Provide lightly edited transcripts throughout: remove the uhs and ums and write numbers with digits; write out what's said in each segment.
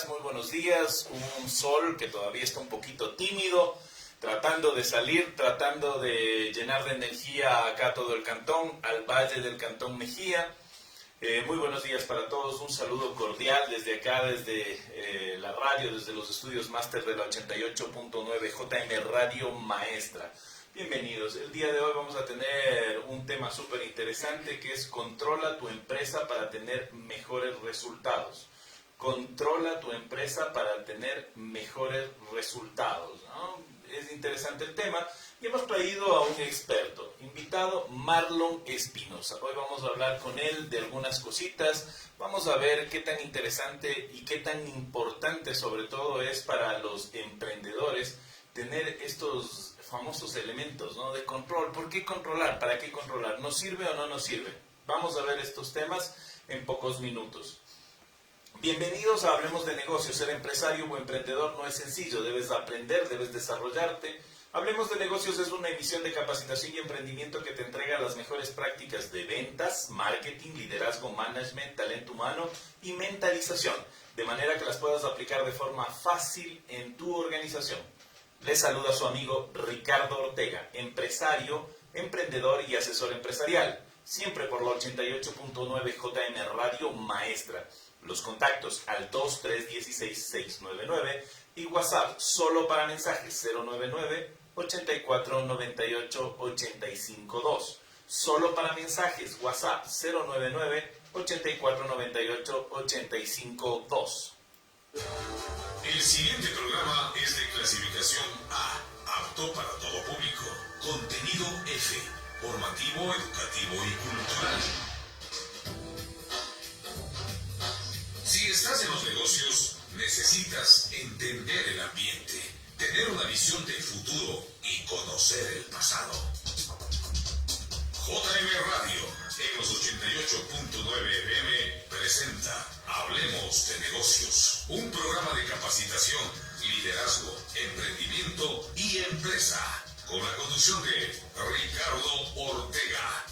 muy buenos días. Un sol que todavía está un poquito tímido, tratando de salir, tratando de llenar de energía acá todo el cantón, al valle del Cantón Mejía. Muy buenos días para todos, un saludo cordial desde acá, desde la radio, desde los estudios máster de la 88.9 JM Radio Maestra. Bienvenidos, el día de hoy vamos a tener un tema súper interesante que es controla tu empresa para tener mejores resultados. Controla tu empresa para tener mejores resultados, ¿no? Es interesante el tema y hemos traído a un experto, invitado Marlon Espinosa. Hoy vamos a hablar con él de algunas cositas, vamos a ver qué tan interesante y qué tan importante sobre todo es para los emprendedores tener estos famosos elementos, ¿no?, de control. ¿Por qué controlar? ¿Para qué controlar? ¿Nos sirve o no nos sirve? Vamos a ver estos temas en pocos minutos. Bienvenidos a Hablemos de Negocios. Ser empresario o emprendedor no es sencillo. Debes aprender, debes desarrollarte. Hablemos de Negocios es una emisión de capacitación y emprendimiento que te entrega las mejores prácticas de ventas, marketing, liderazgo, management, talento humano y mentalización, de manera que las puedas aplicar de forma fácil en tu organización. Les saluda su amigo Ricardo Ortega, empresario, emprendedor y asesor empresarial, siempre por la 88.9 JM Radio Maestra. Los contactos al 2316-699 y WhatsApp solo para mensajes 099-8498-852. Solo para mensajes WhatsApp 099-8498-852. El siguiente programa es de clasificación A, apto para todo público. Contenido F, formativo, educativo y cultural. Si estás en los negocios, necesitas entender el ambiente, tener una visión del futuro y conocer el pasado. JM Radio, en los 88.9 FM, presenta Hablemos de Negocios, un programa de capacitación, liderazgo, emprendimiento y empresa, con la conducción de Ricardo Ortega.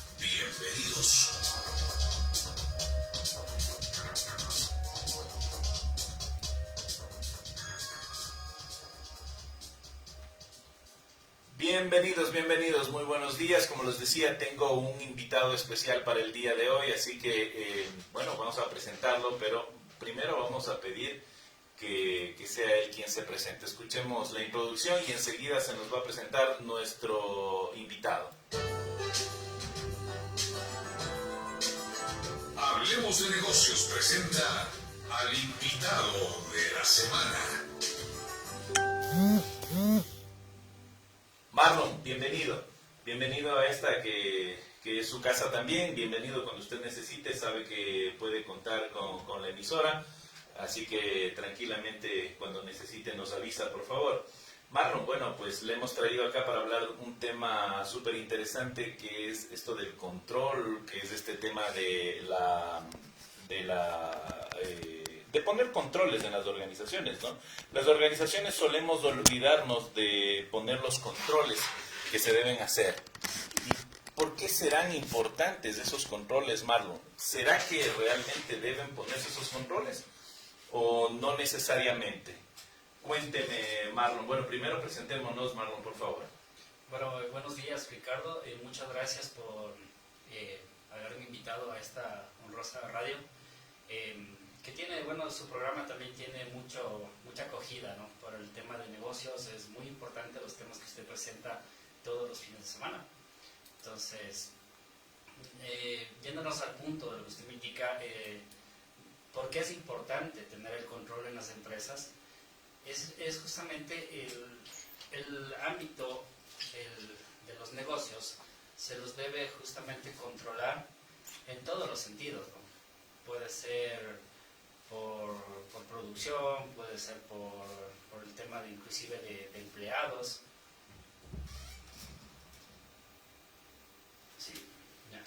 Bienvenidos. Bienvenidos, muy buenos días. Como les decía, tengo un invitado especial para el día de hoy, así que, vamos a presentarlo, pero primero vamos a pedir que sea él quien se presente. Escuchemos la introducción y enseguida se nos va a presentar nuestro invitado. Hablemos de Negocios presenta al invitado de la semana. Marlon, bienvenido a esta que es su casa también, bienvenido cuando usted necesite, sabe que puede contar con la emisora, así que tranquilamente cuando necesite nos avisa, por favor. Marlon, pues le hemos traído acá para hablar un tema súper interesante que es esto del control, que es este tema de poner controles en las organizaciones, ¿no? Las organizaciones solemos olvidarnos de poner los controles que se deben hacer. ¿Y por qué serán importantes esos controles, Marlon? ¿Será que realmente deben ponerse esos controles o no necesariamente? Cuénteme, Marlon. Bueno, primero presentémonos, Marlon, por favor. Bueno, buenos días, Ricardo. Muchas gracias por haberme invitado a esta honrosa radio. Que tiene, su programa también tiene mucha acogida, ¿no? Por el tema de negocios, es muy importante los temas que usted presenta todos los fines de semana. Entonces, yéndonos al punto de lo que usted me indica, ¿por qué es importante tener el control en las empresas? Es justamente el ámbito de los negocios, se los debe justamente controlar en todos los sentidos, ¿no? Puede ser por producción, puede ser por el tema de inclusive de empleados. Sí, ya.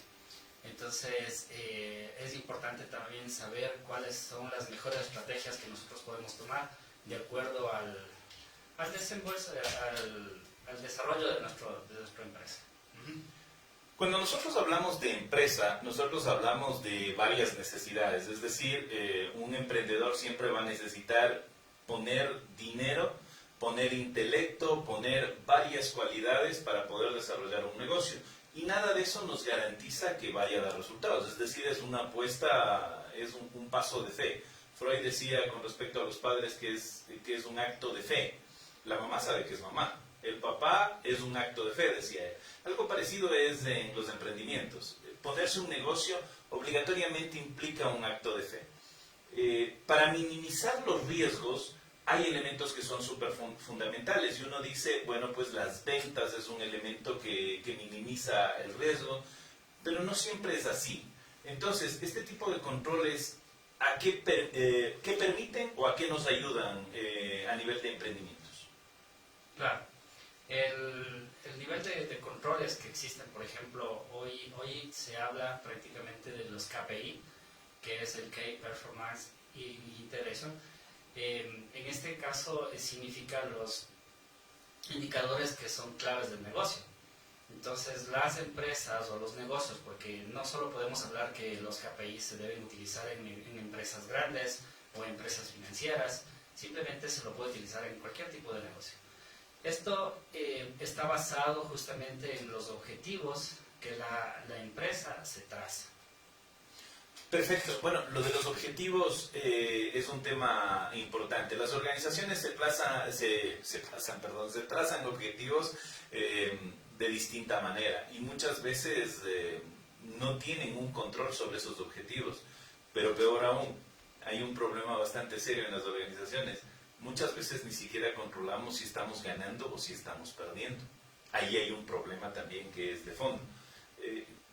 Entonces es importante también saber cuáles son las mejores estrategias que nosotros podemos tomar de acuerdo al desembolso, al desarrollo de nuestra empresa. Cuando nosotros hablamos de empresa, nosotros hablamos de varias necesidades. Es decir, un emprendedor siempre va a necesitar poner dinero, poner intelecto, poner varias cualidades para poder desarrollar un negocio. Y nada de eso nos garantiza que vaya a dar resultados. Es decir, es una apuesta, es un paso de fe. Freud decía con respecto a los padres que es un acto de fe. La mamá sabe que es mamá. El papá es un acto de fe, decía él. Algo parecido es en los emprendimientos. Ponerse un negocio obligatoriamente implica un acto de fe. Para minimizar los riesgos, hay elementos que son súper fundamentales. Y uno dice, bueno, pues las ventas es un elemento que minimiza el riesgo, pero no siempre es así. Entonces, este tipo de controles, ¿a qué permiten o a qué nos ayudan a nivel de emprendimientos? Claro. El nivel de controles que existen, por ejemplo, hoy se habla prácticamente de los KPI, que es el Key Performance Intervention. En este caso significa los indicadores que son claves del negocio. Entonces las empresas o los negocios, porque no solo podemos hablar que los KPI se deben utilizar en empresas grandes o empresas financieras, simplemente se lo puede utilizar en cualquier tipo de negocio. Esto está basado justamente en los objetivos que la empresa se traza. Perfecto. Bueno, lo de los objetivos es un tema importante. Las organizaciones se trazan objetivos de distinta manera y muchas veces no tienen un control sobre esos objetivos. Pero peor aún, hay un problema bastante serio en las organizaciones. Muchas veces ni siquiera controlamos si estamos ganando o si estamos perdiendo. Ahí hay un problema también que es de fondo.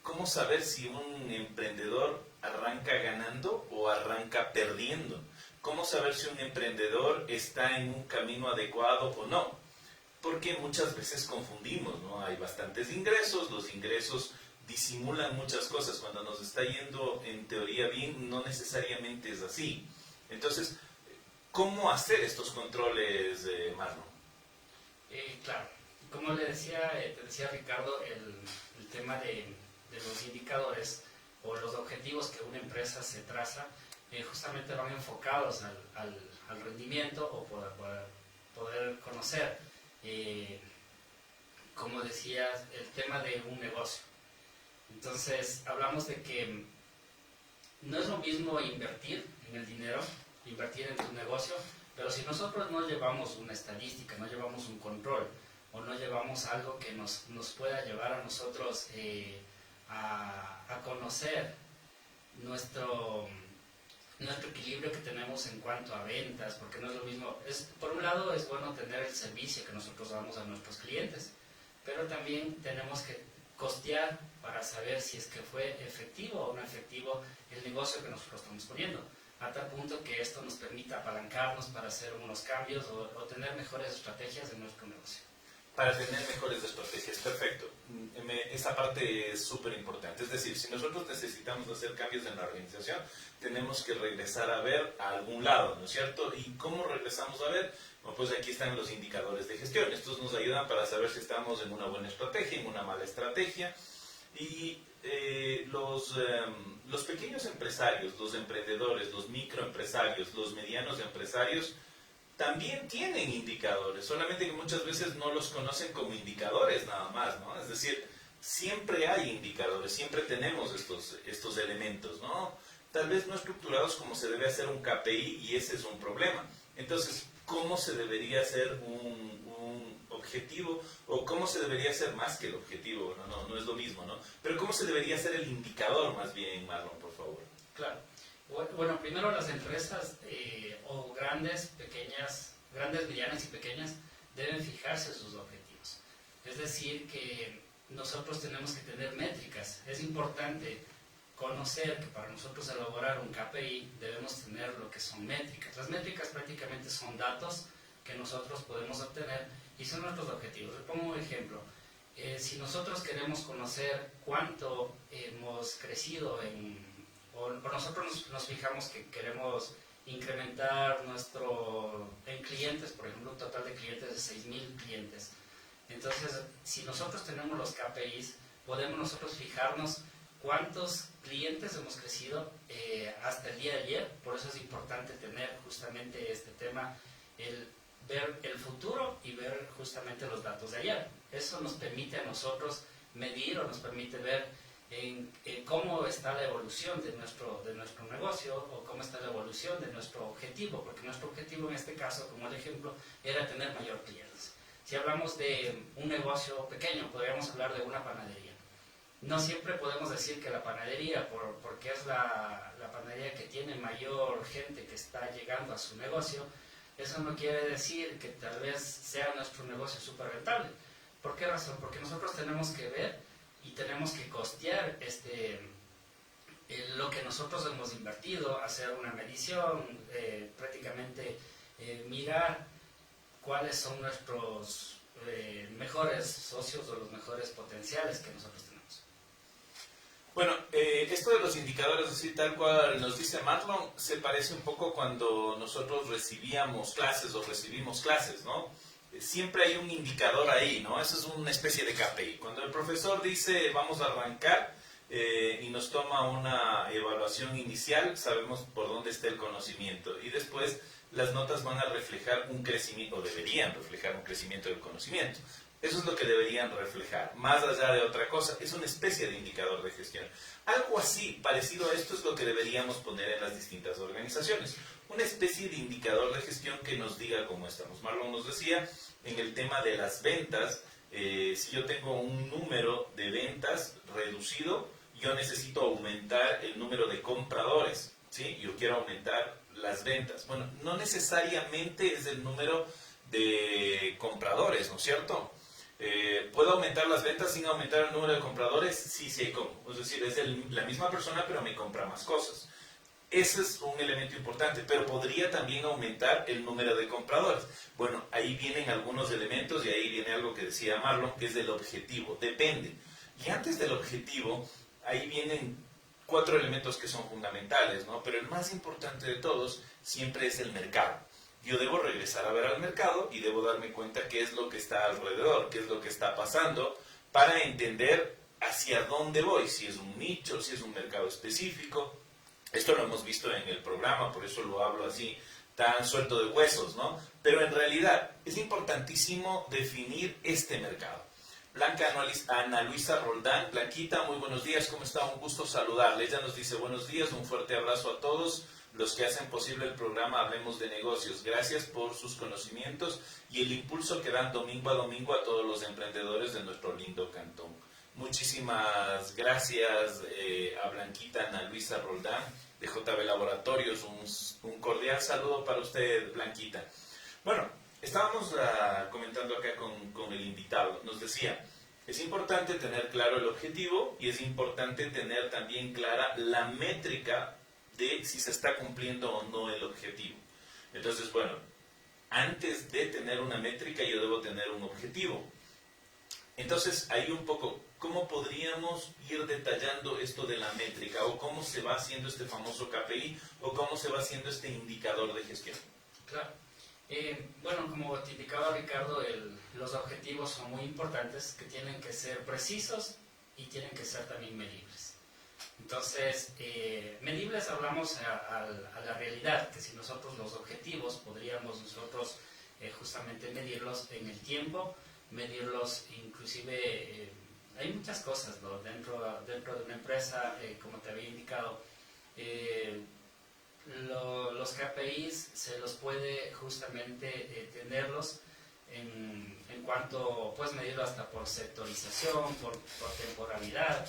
¿Cómo saber si un emprendedor arranca ganando o arranca perdiendo? ¿Cómo saber si un emprendedor está en un camino adecuado o no? Porque muchas veces confundimos, ¿no? Hay bastantes ingresos, los ingresos disimulan muchas cosas. Cuando nos está yendo en teoría bien, no necesariamente es así. Entonces, ¿cómo hacer estos controles, Marlon? Claro, como te decía Ricardo, el tema de los indicadores o los objetivos que una empresa se traza justamente van enfocados al rendimiento o poder conocer, como decías, el tema de un negocio. Entonces hablamos de que no es lo mismo invertir en el dinero, invertir en tu negocio, pero si nosotros no llevamos una estadística, no llevamos un control o no llevamos algo que nos pueda llevar a nosotros a conocer nuestro equilibrio que tenemos en cuanto a ventas, porque no es lo mismo. Por un lado es bueno tener el servicio que nosotros damos a nuestros clientes, pero también tenemos que costear para saber si es que fue efectivo o no efectivo el negocio que nosotros estamos poniendo, a tal punto que esto nos permita apalancarnos para hacer unos cambios o tener mejores estrategias en nuestro negocio. Para tener mejores estrategias, perfecto. Esa parte es súper importante. Es decir, si nosotros necesitamos hacer cambios en la organización, tenemos que regresar a ver a algún lado, ¿no es cierto? ¿Y cómo regresamos a ver? Bueno, pues aquí están los indicadores de gestión. Estos nos ayudan para saber si estamos en una buena estrategia, en una mala estrategia. Y los pequeños empresarios, los emprendedores, los microempresarios, los medianos empresarios, también tienen indicadores, solamente que muchas veces no los conocen como indicadores nada más, ¿no? Es decir, siempre hay indicadores, siempre tenemos estos elementos, ¿no? Tal vez no estructurados como se debe hacer un KPI y ese es un problema. Entonces, ¿cómo se debería hacer un objetivo o cómo se debería hacer más que el objetivo? No es lo mismo, ¿no? Pero ¿cómo se debería hacer el indicador más bien, Marlon, por favor? Claro. Bueno, primero las empresas o grandes, medianas y pequeñas deben fijarse sus objetivos. Es decir, que nosotros tenemos que tener métricas. Es importante conocer que para nosotros elaborar un KPI debemos tener lo que son métricas. Las métricas prácticamente son datos que nosotros podemos obtener y son nuestros objetivos. Le pongo un ejemplo. Si nosotros queremos conocer cuánto hemos crecido o nosotros nos fijamos que queremos incrementar en clientes, por ejemplo, un total de clientes de 6,000 clientes. Entonces, si nosotros tenemos los KPIs, podemos nosotros fijarnos cuántos clientes hemos crecido hasta el día de ayer. Por eso es importante tener justamente este tema, el ver el futuro y ver justamente los datos de ayer. Eso nos permite a nosotros medir o nos permite ver en cómo está la evolución de nuestro negocio o cómo está la evolución de nuestro objetivo, porque nuestro objetivo en este caso, como el ejemplo, era tener mayor clientes. Si hablamos de un negocio pequeño, podríamos hablar de una panadería. No siempre podemos decir que la panadería, porque es la panadería que tiene mayor gente que está llegando a su negocio, eso no quiere decir que tal vez sea nuestro negocio súper rentable. ¿Por qué razón? Porque nosotros tenemos que ver y tenemos que costear lo que nosotros hemos invertido, hacer una medición, prácticamente mirar cuáles son nuestros mejores socios o los mejores potenciales que nosotros tenemos. Bueno, esto de los indicadores, así tal cual nos dice Marlon, se parece un poco cuando nosotros recibíamos clases o recibimos clases, ¿no? Siempre hay un indicador ahí, ¿no? Eso es una especie de KPI. Cuando el profesor dice vamos a arrancar y nos toma una evaluación inicial, sabemos por dónde está el conocimiento y después las notas van a reflejar un crecimiento, o deberían reflejar un crecimiento del conocimiento. Eso es lo que deberían reflejar, más allá de otra cosa. Es una especie de indicador de gestión. Algo así, parecido a esto, es lo que deberíamos poner en las distintas organizaciones. Una especie de indicador de gestión que nos diga cómo estamos. Marlon nos decía, en el tema de las ventas, si yo tengo un número de ventas reducido, yo necesito aumentar el número de compradores, ¿sí? Yo quiero aumentar las ventas. Bueno, no necesariamente es el número de compradores, ¿no es cierto? ¿Puedo aumentar las ventas sin aumentar el número de compradores? Sí, sí, ¿cómo? Es decir, es la misma persona, pero me compra más cosas. Ese es un elemento importante, pero podría también aumentar el número de compradores. Bueno, ahí vienen algunos elementos y ahí viene algo que decía Marlon, que es el objetivo. Depende. Y antes del objetivo, ahí vienen 4 elementos que son fundamentales, ¿no? Pero el más importante de todos siempre es el mercado. Yo debo regresar a ver al mercado y debo darme cuenta qué es lo que está alrededor, qué es lo que está pasando, para entender hacia dónde voy, si es un nicho, si es un mercado específico. Esto lo hemos visto en el programa, por eso lo hablo así, tan suelto de huesos, ¿no? Pero en realidad es importantísimo definir este mercado. Blanca Ana Luisa Roldán, Blanquita, muy buenos días, ¿cómo está? Un gusto saludarle. Ella nos dice buenos días, un fuerte abrazo a todos los que hacen posible el programa Hablemos de Negocios. Gracias por sus conocimientos y el impulso que dan domingo a domingo a todos los emprendedores de nuestro lindo cantón. Muchísimas gracias a Blanquita Ana Luisa Roldán de JB Laboratorios. Un cordial saludo para usted, Blanquita. Bueno, estábamos comentando acá con el invitado. Nos decía, es importante tener claro el objetivo y es importante tener también clara la métrica de si se está cumpliendo o no el objetivo. Entonces, bueno, antes de tener una métrica yo debo tener un objetivo. Entonces, ahí un poco, ¿cómo podríamos ir detallando esto de la métrica? ¿O cómo se va haciendo este famoso KPI? ¿O cómo se va haciendo este indicador de gestión? Claro. Bueno, como te indicaba Ricardo, los objetivos son muy importantes, que tienen que ser precisos y tienen que ser también medibles. Entonces, medibles hablamos a la realidad, que si nosotros los objetivos podríamos nosotros justamente medirlos en el tiempo, medirlos inclusive, hay muchas cosas, ¿no? dentro de una empresa, como te había indicado, los KPIs se los puede justamente tenerlos en cuanto, puedes medirlo hasta por sectorización, por temporalidad,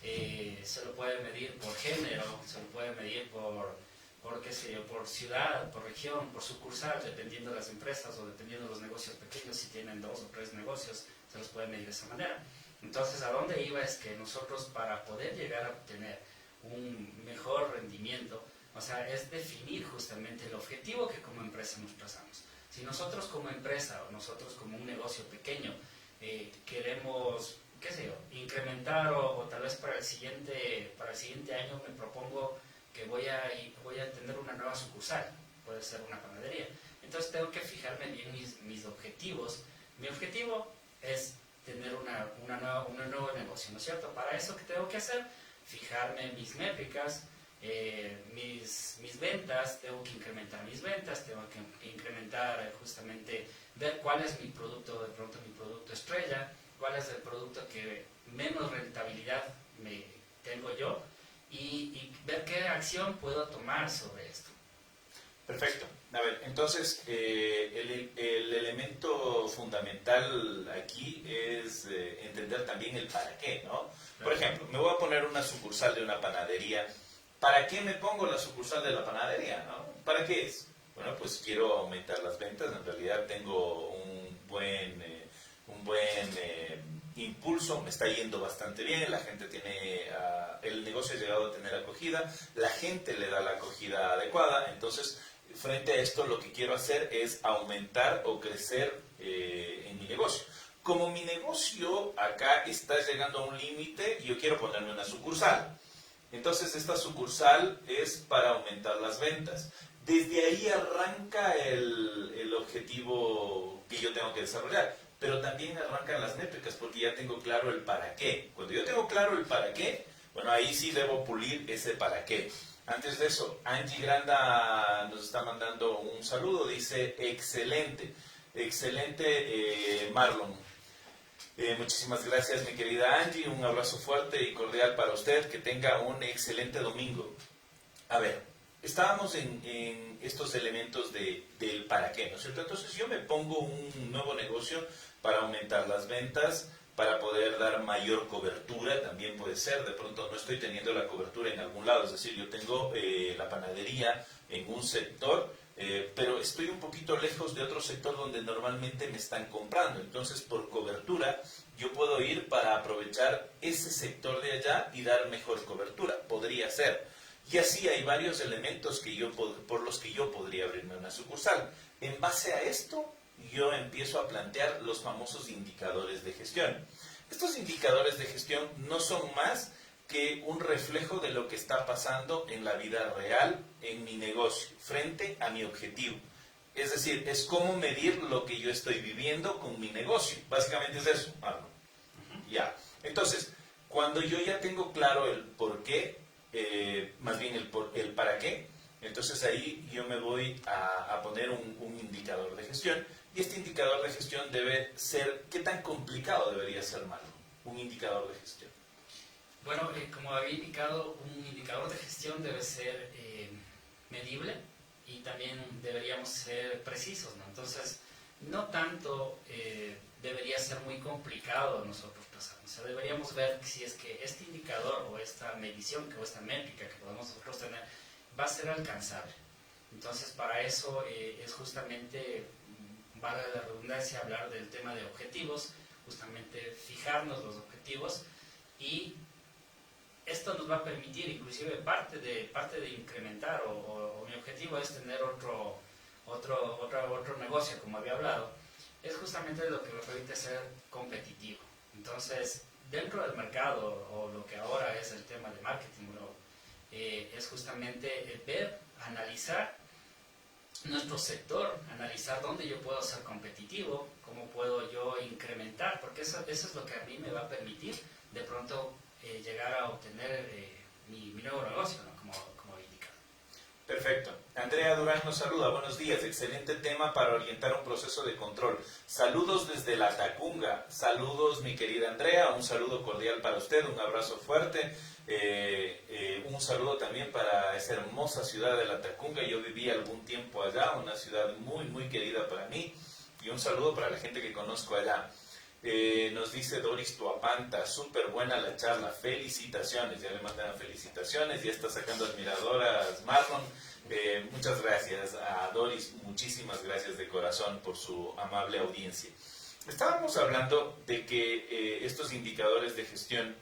se lo puede medir por género, se lo puede medir por qué sé yo, por ciudad, por región, por sucursal, dependiendo de las empresas o dependiendo de los negocios pequeños, si tienen 2 o 3 negocios, se los puede medir de esa manera. Entonces, ¿a dónde iba? Es que nosotros, para poder llegar a obtener un mejor rendimiento, o sea, es definir justamente el objetivo que como empresa nos trazamos. Si nosotros como empresa o nosotros como un negocio pequeño queremos, qué sé yo, incrementar o tal vez para el siguiente año me propongo que voy a tener una nueva sucursal, puede ser una panadería. Entonces tengo que fijarme bien mis objetivos. Mi objetivo es tener un nuevo negocio, ¿no es cierto? Para eso, ¿qué tengo que hacer? Fijarme en mis métricas, mis ventas, tengo que incrementar mis ventas, tengo que incrementar justamente, ver cuál es mi producto, de pronto mi producto estrella, cuál es el producto que menos rentabilidad tengo yo y ver qué acción puedo tomar sobre esto. Perfecto. A ver, entonces el elemento fundamental aquí es entender también el para qué, ¿no? Por ejemplo, me voy a poner una sucursal de una panadería. ¿Para qué me pongo la sucursal de la panadería, no? ¿Para qué es? Bueno, pues quiero aumentar las ventas. En realidad tengo un buen impulso, me está yendo bastante bien, la gente tiene, el negocio ha llegado a tener acogida, la gente le da la acogida adecuada. Entonces, frente a esto, lo que quiero hacer es aumentar o crecer en mi negocio. Como mi negocio acá está llegando a un límite, yo quiero ponerme una sucursal. Entonces, esta sucursal es para aumentar las ventas. Desde ahí arranca el objetivo que yo tengo que desarrollar. Pero también arrancan las métricas porque ya tengo claro el para qué. Cuando yo tengo claro el para qué, bueno, ahí sí debo pulir ese para qué. Antes de eso, Angie Granda nos está mandando un saludo. Dice, excelente, excelente Marlon. Muchísimas gracias, mi querida Angie. Un abrazo fuerte y cordial para usted. Que tenga un excelente domingo. A ver, estábamos en estos elementos del para qué, ¿no es cierto? Entonces yo me pongo un nuevo negocio para aumentar las ventas, para poder dar mayor cobertura, también puede ser, de pronto no estoy teniendo la cobertura en algún lado, es decir, yo tengo la panadería en un sector, pero estoy un poquito lejos de otro sector donde normalmente me están comprando. Entonces, por cobertura, yo puedo ir para aprovechar ese sector de allá y dar mejor cobertura. Podría ser. Y así hay varios elementos por los que yo podría abrirme una sucursal. En base a esto, yo empiezo a plantear los famosos indicadores de gestión. Estos indicadores de gestión no son más que un reflejo de lo que está pasando en la vida real, en mi negocio, frente a mi objetivo. Es decir, es cómo medir lo que yo estoy viviendo con mi negocio. Básicamente es eso, Marlon. Ya. Entonces, cuando yo ya tengo claro el por qué, más bien el para qué, entonces ahí yo me voy a poner un indicador de gestión. Y este indicador de gestión debe ser, ¿qué tan complicado debería ser, Marlon? Un indicador de gestión. Bueno, como había indicado, un indicador de gestión debe ser medible y también deberíamos ser precisos, ¿no? Entonces, no tanto debería ser muy complicado nosotros pasar. O sea, deberíamos ver si es que este indicador o esta medición o esta métrica que podemos nosotros tener va a ser alcanzable. Entonces, para eso es justamente, vale la redundancia, hablar del tema de objetivos, justamente fijarnos los objetivos, y esto nos va a permitir, inclusive parte de incrementar, o mi objetivo es tener otro negocio, como había hablado, es justamente lo que me permite ser competitivo. Entonces, dentro del mercado, o lo que ahora es el tema de marketing, es justamente ver, analizar nuestro sector, analizar dónde yo puedo ser competitivo, cómo puedo yo incrementar, porque eso es lo que a mí me va a permitir de pronto llegar a obtener mi nuevo negocio, ¿no? como indicado. Perfecto. Andrea Durán nos saluda. Buenos días. Excelente tema para orientar un proceso de control. Saludos desde La Tacunga. Saludos, mi querida Andrea. Un saludo cordial para usted. Un abrazo fuerte. Un saludo también para esa hermosa ciudad de La Tacunga. Yo viví algún tiempo allá, una ciudad muy, muy querida para mí. Y un saludo para la gente que conozco allá. Nos dice Doris Tuapanta, súper buena la charla, felicitaciones. Ya le mandan felicitaciones, ya está sacando admiradoras Marlon. Muchas gracias a Doris, muchísimas gracias de corazón por su amable audiencia. Estábamos hablando de que estos indicadores de gestión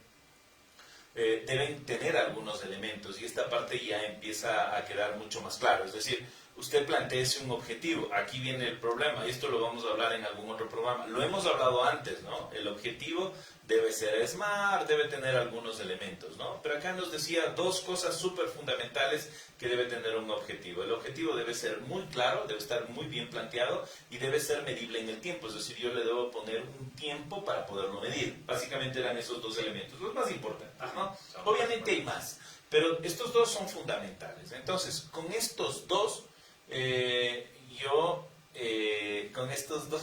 deben tener algunos elementos, y esta parte ya empieza a quedar mucho más claro. Es decir, usted plantéese un objetivo. Aquí viene el problema, y esto lo vamos a hablar en algún otro programa. Lo hemos hablado antes, ¿no? El objetivo debe ser SMART, debe tener algunos elementos, ¿no? Pero acá nos decía dos cosas súper fundamentales que debe tener un objetivo. El objetivo debe ser muy claro, debe estar muy bien planteado y debe ser medible en el tiempo. Es decir, yo le debo poner un tiempo para poderlo medir. Básicamente eran esos dos elementos, los más importantes, ¿no? Obviamente hay más, pero estos dos son fundamentales. Entonces, con estos dos, con estos dos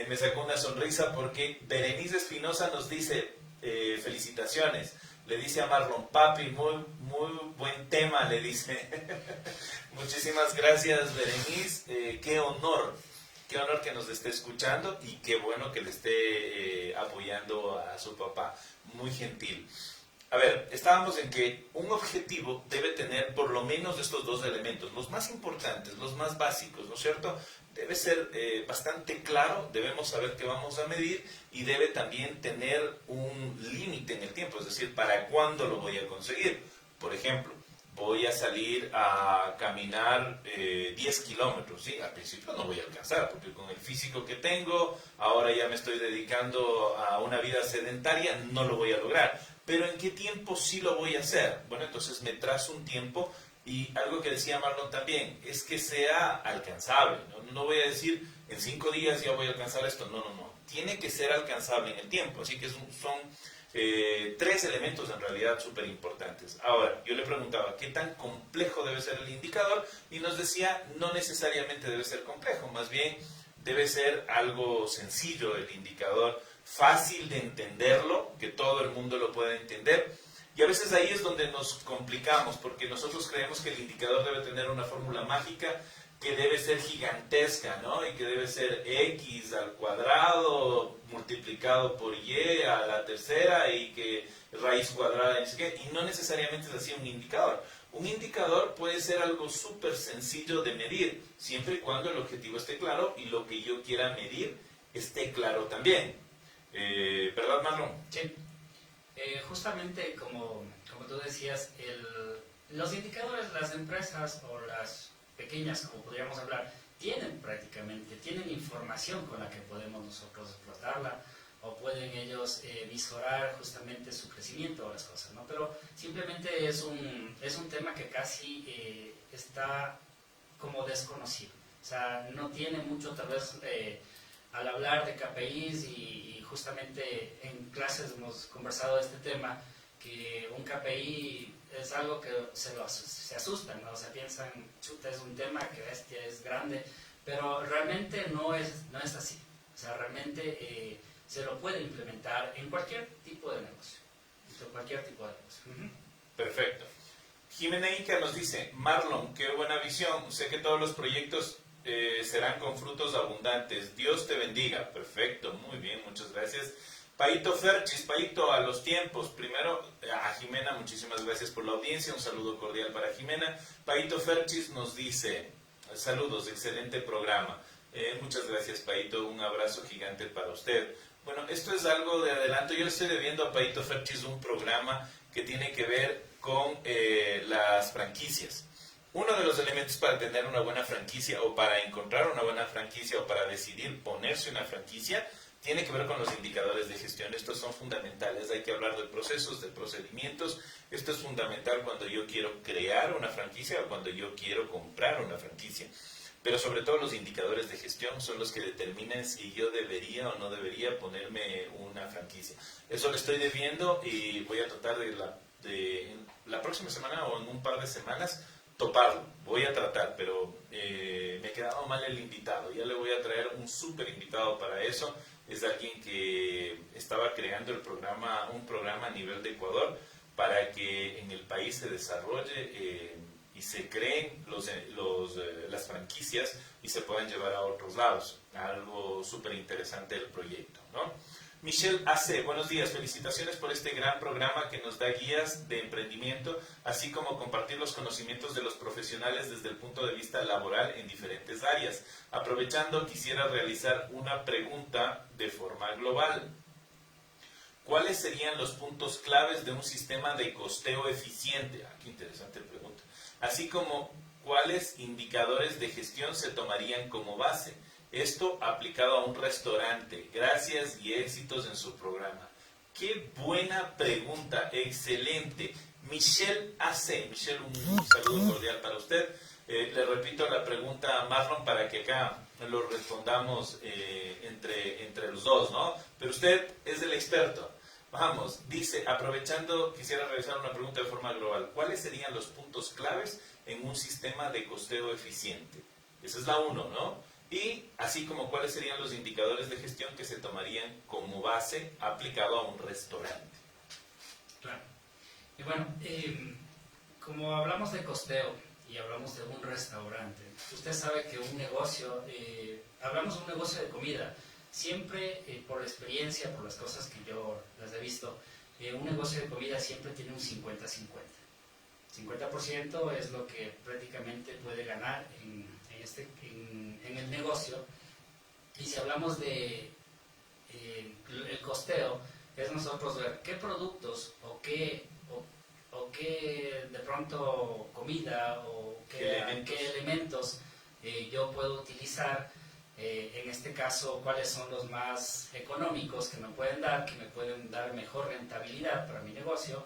me sacó una sonrisa porque Berenice Espinosa nos dice, felicitaciones, le dice a Marlon, papi, muy buen tema, le dice. Muchísimas gracias, Berenice, qué honor que nos esté escuchando y qué bueno que le esté apoyando a su papá, muy gentil. A ver, estábamos en que un objetivo debe tener por lo menos estos dos elementos, los más importantes, los más básicos, ¿no es cierto? Debe ser bastante claro, debemos saber qué vamos a medir y debe también tener un límite en el tiempo, es decir, ¿para cuándo lo voy a conseguir? Por ejemplo, voy a salir a caminar 10 kilómetros, ¿sí? Al principio no voy a alcanzar, porque con el físico que tengo, ahora ya me estoy dedicando a una vida sedentaria, no lo voy a lograr. Pero ¿en qué tiempo sí lo voy a hacer? Bueno, entonces me trazo un tiempo y algo que decía Marlon también, es que sea alcanzable. No voy a decir, en 5 días ya voy a alcanzar esto, no. Tiene que ser alcanzable en el tiempo, así que son 3 elementos en realidad súper importantes. Ahora, yo le preguntaba, ¿qué tan complejo debe ser el indicador? Y nos decía, no necesariamente debe ser complejo, más bien debe ser algo sencillo el indicador, fácil de entenderlo, que todo el mundo lo pueda entender. Y a veces ahí es donde nos complicamos, porque nosotros creemos que el indicador debe tener una fórmula mágica que debe ser gigantesca, ¿no? Y que debe ser x al cuadrado multiplicado por y a la tercera y que raíz cuadrada, y no necesariamente es así un indicador. Un indicador puede ser algo súper sencillo de medir, siempre y cuando el objetivo esté claro y lo que yo quiera medir esté claro también. ¿Verdad, Marlon? Sí. Justamente como tú decías, los indicadores, las empresas o las pequeñas, como podríamos hablar, tienen información con la que podemos nosotros explotarla, o pueden ellos visorar justamente su crecimiento o las cosas, ¿no? Pero simplemente es un tema que casi está como desconocido. O sea, no tiene mucho, tal vez, al hablar de KPIs y justamente en clases hemos conversado de este tema, que un KPI es algo que se asustan, ¿no? O sea, piensan, chuta, es un tema que bestia, es grande, pero realmente no es así. O sea, realmente se lo puede implementar en cualquier tipo de negocio. Perfecto. Jimena Ica nos dice, Marlon, qué buena visión, sé que todos los proyectos serán con frutos abundantes, Dios te bendiga. Perfecto, muy bien, muchas gracias. Paito Ferchis, Paito, a los tiempos. Primero, a Jimena, muchísimas gracias por la audiencia, un saludo cordial para Jimena. Paito Ferchis nos dice, saludos, excelente programa. Muchas gracias, Paito, un abrazo gigante para usted. Bueno, esto es algo de adelanto, yo le estoy debiendo a Paito Ferchis un programa que tiene que ver con las franquicias. Uno de los elementos para tener una buena franquicia o para encontrar una buena franquicia o para decidir ponerse una franquicia tiene que ver con los indicadores de gestión. Estos son fundamentales. Hay que hablar de procesos, de procedimientos. Esto es fundamental cuando yo quiero crear una franquicia o cuando yo quiero comprar una franquicia. Pero sobre todo los indicadores de gestión son los que determinan si yo debería o no debería ponerme una franquicia. Eso le estoy debiendo y voy a tratar de la próxima semana o en un par de semanas toparlo. Voy a tratar, pero me ha quedado mal el invitado. Ya le voy a traer un súper invitado para eso. Es alguien que estaba creando un programa a nivel de Ecuador para que en el país se desarrolle y se creen las franquicias y se puedan llevar a otros lados. Algo súper interesante del proyecto, ¿no? Michelle AC, buenos días, felicitaciones por este gran programa que nos da guías de emprendimiento, así como compartir los conocimientos de los profesionales desde el punto de vista laboral en diferentes áreas. Aprovechando, quisiera realizar una pregunta de forma global. ¿Cuáles serían los puntos claves de un sistema de costeo eficiente? Qué interesante pregunta. Así como, ¿cuáles indicadores de gestión se tomarían como base? Esto aplicado a un restaurante. Gracias y éxitos en su programa. Qué buena pregunta, excelente. Michelle AC. Michelle, un saludo cordial para usted. Le repito la pregunta a Marlon para que acá lo respondamos entre los dos, ¿no? Pero usted es el experto. Vamos, dice, aprovechando, quisiera realizar una pregunta de forma global. ¿Cuáles serían los puntos claves en un sistema de costeo eficiente? Esa es la 1, ¿no? Y así como cuáles serían los indicadores de gestión que se tomarían como base aplicado a un restaurante. Claro. Y bueno, como hablamos de costeo y hablamos de un restaurante, usted sabe que un negocio, hablamos de un negocio de comida, siempre por la experiencia, por las cosas que yo las he visto, un negocio de comida siempre tiene un 50-50. 50% es lo que prácticamente puede ganar en el negocio. Y si hablamos de el costeo, es nosotros ver qué productos o qué de pronto comida o qué elementos yo puedo utilizar. En este caso, cuáles son los más económicos que me pueden dar mejor rentabilidad para mi negocio,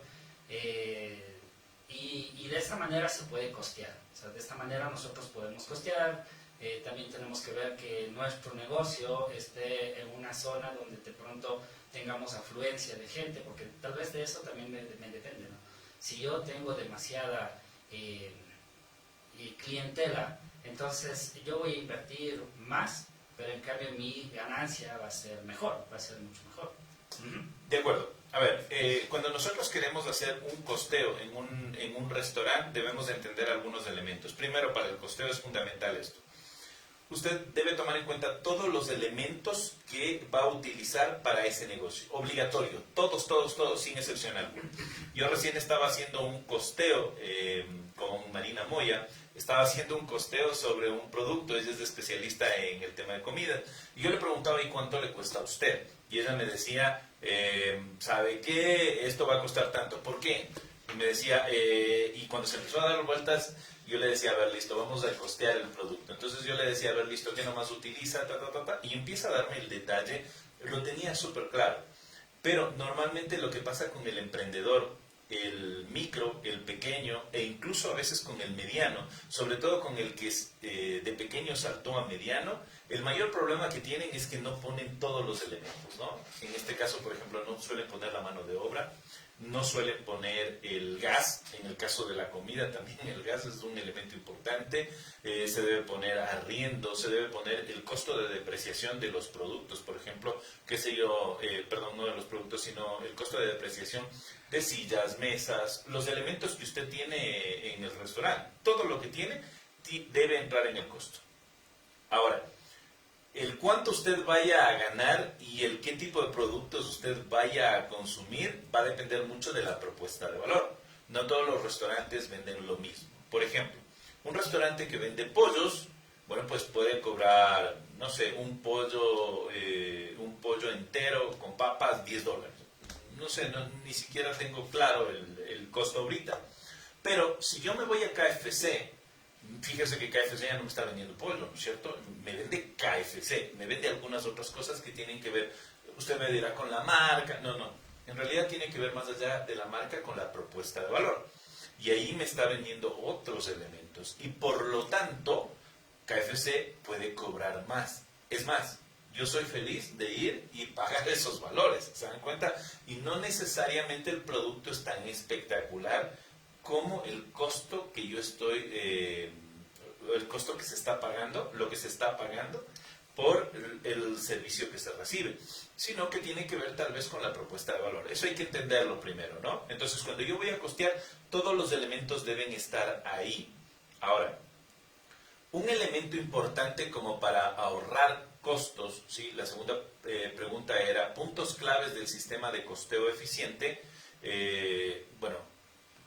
y de esta manera se puede costear. O sea, de esta manera nosotros podemos costear. También tenemos que ver que nuestro negocio esté en una zona donde de pronto tengamos afluencia de gente, porque tal vez de eso también me depende, ¿no? Si yo tengo demasiada clientela, entonces yo voy a invertir más, pero en cambio mi ganancia va a ser mejor, va a ser mucho mejor. De acuerdo. A ver, cuando nosotros queremos hacer un costeo en un restaurante, debemos de entender algunos elementos. Primero, para el costeo es fundamental esto. Usted debe tomar en cuenta todos los elementos que va a utilizar para ese negocio. Obligatorio. Todos, sin excepción alguna. Yo recién estaba haciendo un costeo con Marina Moya. Estaba haciendo un costeo sobre un producto. Ella es especialista en el tema de comida. Y yo le preguntaba, ¿y cuánto le cuesta a usted? Y ella me decía, ¿sabe qué? Esto va a costar tanto. ¿Por qué? Y me decía, y cuando se empezó a dar vueltas, yo le decía, a ver, listo, vamos a costear el producto. Entonces yo le decía, a ver, listo, ¿qué nomás utiliza? Y empieza a darme el detalle. Lo tenía súper claro. Pero normalmente lo que pasa con el emprendedor, el micro, el pequeño, e incluso a veces con el mediano, sobre todo con el que de pequeño saltó a mediano, el mayor problema que tienen es que no ponen todos los elementos, ¿no? En este caso, por ejemplo, no suelen poner la mano de obra, no suelen poner el gas. En el caso de la comida también el gas es un elemento importante. Se debe poner arriendo, se debe poner el costo de depreciación de los productos, por ejemplo, qué sé yo, perdón, no de los productos, sino el costo de depreciación de sillas, mesas, los elementos que usted tiene en el restaurante. Todo lo que tiene debe entrar en el costo. Ahora, el cuánto usted vaya a ganar y el qué tipo de productos usted vaya a consumir va a depender mucho de la propuesta de valor. No todos los restaurantes venden lo mismo. Por ejemplo, un restaurante que vende pollos, bueno, pues puede cobrar, no sé, un pollo entero con papas, $10. No sé, ni siquiera tengo claro el costo ahorita. Pero si yo me voy a KFC, fíjese que KFC ya no me está vendiendo pollo, ¿no es cierto? Me vende KFC, me vende algunas otras cosas que tienen que ver, usted me dirá, con la marca. No, en realidad tiene que ver más allá de la marca con la propuesta de valor. Y ahí me está vendiendo otros elementos. Y por lo tanto, KFC puede cobrar más. Es más, yo soy feliz de ir y pagar esos valores, ¿se dan cuenta? Y no necesariamente el producto es tan espectacular como el costo que yo estoy, el costo que se está pagando, lo que se está pagando por el servicio que se recibe, sino que tiene que ver tal vez con la propuesta de valor. Eso hay que entenderlo primero, ¿no? Entonces, cuando yo voy a costear, todos los elementos deben estar ahí. Ahora, un elemento importante como para ahorrar costos, ¿sí? La segunda pregunta era puntos claves del sistema de costeo eficiente.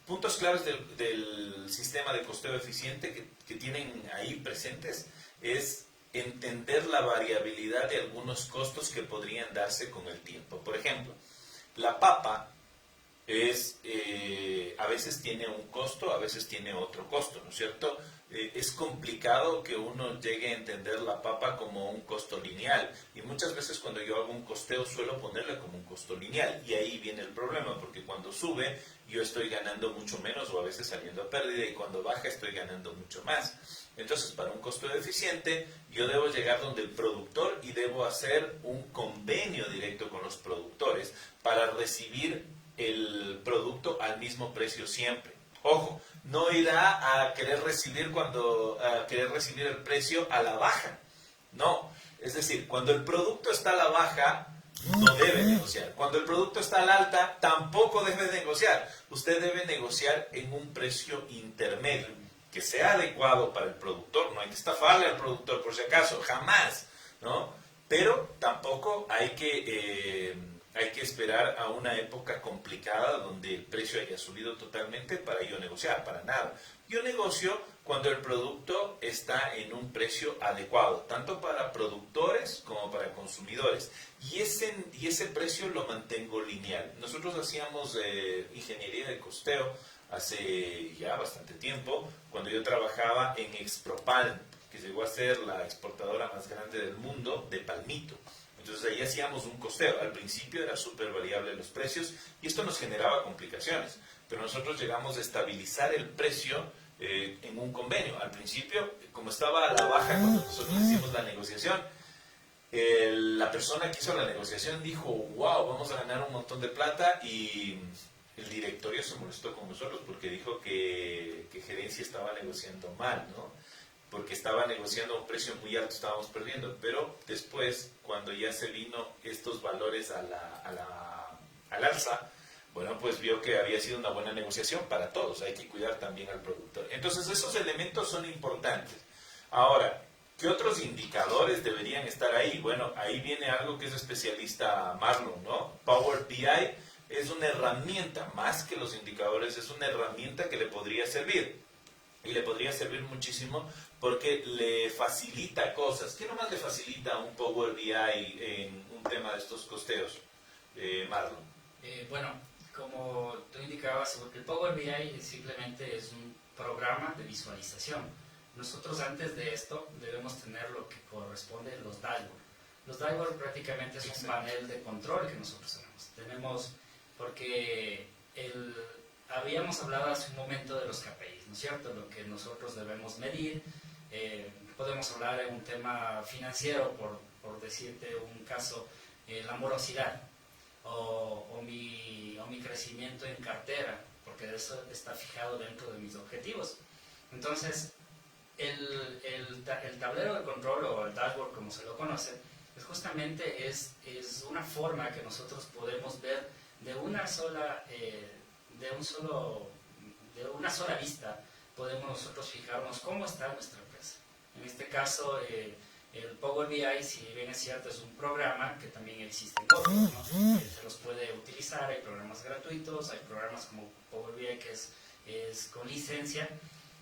Puntos claves del sistema de costeo eficiente que tienen ahí presentes es entender la variabilidad de algunos costos que podrían darse con el tiempo. Por ejemplo, la papa a veces tiene un costo, a veces tiene otro costo, ¿no es cierto? Es complicado que uno llegue a entender la papa como un costo lineal, y muchas veces cuando yo hago un costeo suelo ponerle como un costo lineal, y ahí viene el problema, porque cuando sube yo estoy ganando mucho menos o a veces saliendo a pérdida, y cuando baja estoy ganando mucho más. Entonces, para un costo eficiente, yo debo llegar donde el productor y debo hacer un convenio directo con los productores para recibir el producto al mismo precio siempre. Ojo, no irá a querer recibir el precio a la baja. No, es decir, cuando el producto está a la baja, no debe negociar. Cuando el producto está al alta, tampoco debe negociar. Usted debe negociar en un precio intermedio, que sea adecuado para el productor. No hay que estafarle al productor por si acaso, jamás, ¿no? Pero tampoco hay que esperar a una época complicada donde el precio haya subido totalmente para yo negociar, para nada. Yo negocio cuando el producto está en un precio adecuado, tanto para productores como para consumidores. Y ese precio lo mantengo lineal. Nosotros hacíamos ingeniería de costeo hace ya bastante tiempo, cuando yo trabajaba en Expropalm, que llegó a ser la exportadora más grande del mundo de palmito. Entonces ahí hacíamos un costeo. Al principio era súper variable los precios y esto nos generaba complicaciones, pero nosotros llegamos a estabilizar el precio en un convenio. Al principio, como estaba a la baja cuando nosotros hicimos la negociación, la persona que hizo la negociación dijo, wow, vamos a ganar un montón de plata, y el directorio se molestó con nosotros porque dijo que gerencia estaba negociando mal, ¿no? Porque estaba negociando a un precio muy alto, estábamos perdiendo. Pero después, cuando ya se vino estos valores al alza, bueno, pues vio que había sido una buena negociación para todos. Hay que cuidar también al productor. Entonces, esos elementos son importantes. Ahora, ¿qué otros indicadores deberían estar ahí? Bueno, ahí viene algo que es especialista Marlon, ¿no? Power BI es una herramienta, más que los indicadores, es una herramienta que le podría servir. Y le podría servir muchísimo porque le facilita cosas. ¿Qué nomás le facilita un Power BI en un tema de estos costeos, Marlon? Bueno, como tú indicabas, el Power BI simplemente es un programa de visualización. Nosotros antes de esto debemos tener lo que corresponde a los dashboards. Los dashboards prácticamente es un panel de control que nosotros tenemos. Porque habíamos hablado hace un momento de los KPIs, ¿no es cierto? Lo que nosotros debemos medir. Podemos hablar de un tema financiero, por decirte un caso, la morosidad o mi crecimiento en cartera, porque eso está fijado dentro de mis objetivos. Entonces, el tablero de control o el dashboard, como se lo conoce, es justamente es una forma que nosotros podemos ver de una sola vista. Podemos nosotros fijarnos cómo está nuestra empresa. En este caso, el Power BI, si bien es cierto, es un programa que también existen otros, ¿no? Se los puede utilizar. Hay programas gratuitos, hay programas como Power BI que es con licencia,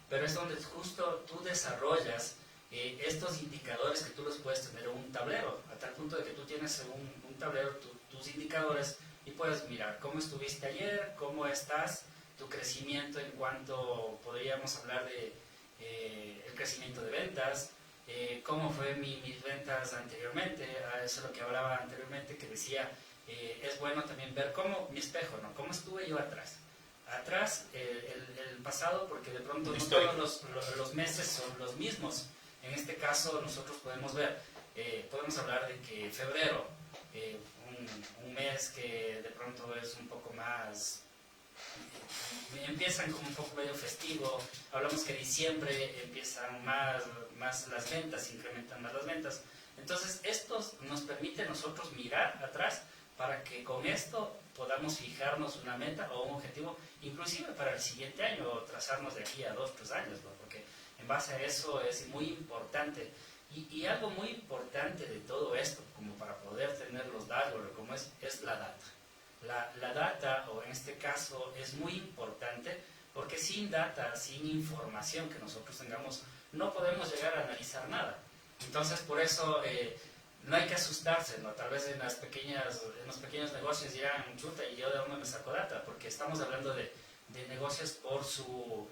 pero es donde justo tú desarrollas estos indicadores que tú los puedes tener en un tablero, a tal punto de que tú tienes un tablero tus indicadores y puedes mirar cómo estuviste ayer, cómo estás, tu crecimiento en cuanto podríamos hablar de el crecimiento de ventas, cómo fue mis ventas anteriormente. Eso es lo que hablaba anteriormente, que decía, es bueno también ver cómo mi espejo, ¿no? Cómo estuve yo atrás, el pasado, porque de pronto no todos los meses son los mismos. En este caso nosotros podemos ver, podemos hablar de que febrero, un mes que de pronto es un poco más, empiezan como un poco medio festivo. Hablamos que diciembre empiezan más las ventas, incrementan más las ventas. Entonces esto nos permite a nosotros mirar atrás para que con esto podamos fijarnos una meta o un objetivo, inclusive para el siguiente año, o trazarnos de aquí a 2 o 3 años, ¿no? Porque en base a eso es muy importante. Y algo muy importante de todo esto, como para poder tener los dashboards, como es la data. La data, o en este caso, es muy importante, porque sin data, sin información que nosotros tengamos, no podemos llegar a analizar nada. Entonces, por eso, no hay que asustarse, ¿no? Tal vez en los pequeños negocios dirán, chuta, ¿y yo de dónde me saco data? Porque estamos hablando de negocios por su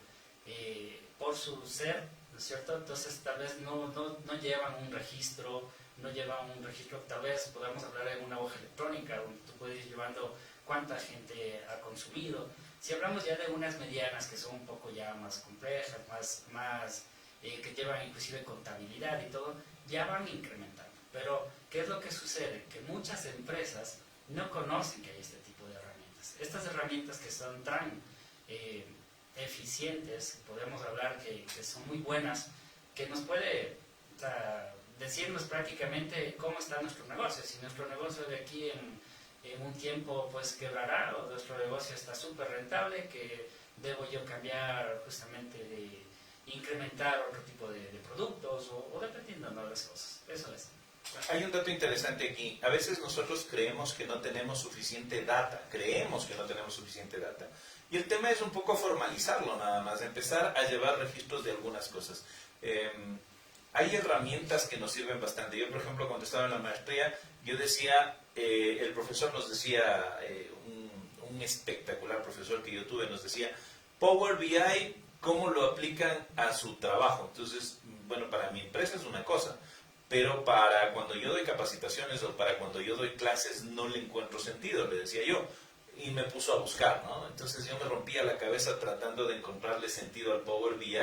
ser, ¿no es cierto? Entonces tal vez no llevan un registro, tal vez podamos hablar de una hoja electrónica, donde tú puedes ir llevando cuánta gente ha consumido. Si hablamos ya de unas medianas que son un poco ya más complejas, que llevan inclusive contabilidad y todo, ya van incrementando. Pero, ¿qué es lo que sucede? Que muchas empresas no conocen que hay este tipo de herramientas. Estas herramientas que son tan eficientes, podemos hablar que son muy buenas, que nos puede decirnos prácticamente cómo está nuestro negocio. Si nuestro negocio de aquí en un tiempo pues quebrará, o nuestro negocio está súper rentable, que debo yo cambiar justamente de incrementar otro tipo de productos o dependiendo de las cosas. Eso es. Hay un dato interesante aquí. A veces nosotros creemos que no tenemos suficiente data. Y el tema es un poco formalizarlo nada más, empezar a llevar registros de algunas cosas. Hay herramientas que nos sirven bastante. Yo, por ejemplo, cuando estaba en la maestría, yo decía, el profesor nos decía, un espectacular profesor que yo tuve, nos decía, Power BI, ¿cómo lo aplican a su trabajo? Entonces, bueno, para mi empresa es una cosa, pero para cuando yo doy capacitaciones o para cuando yo doy clases no le encuentro sentido, le decía yo. Y me puso a buscar, ¿no? Entonces yo me rompía la cabeza tratando de encontrarle sentido al Power BI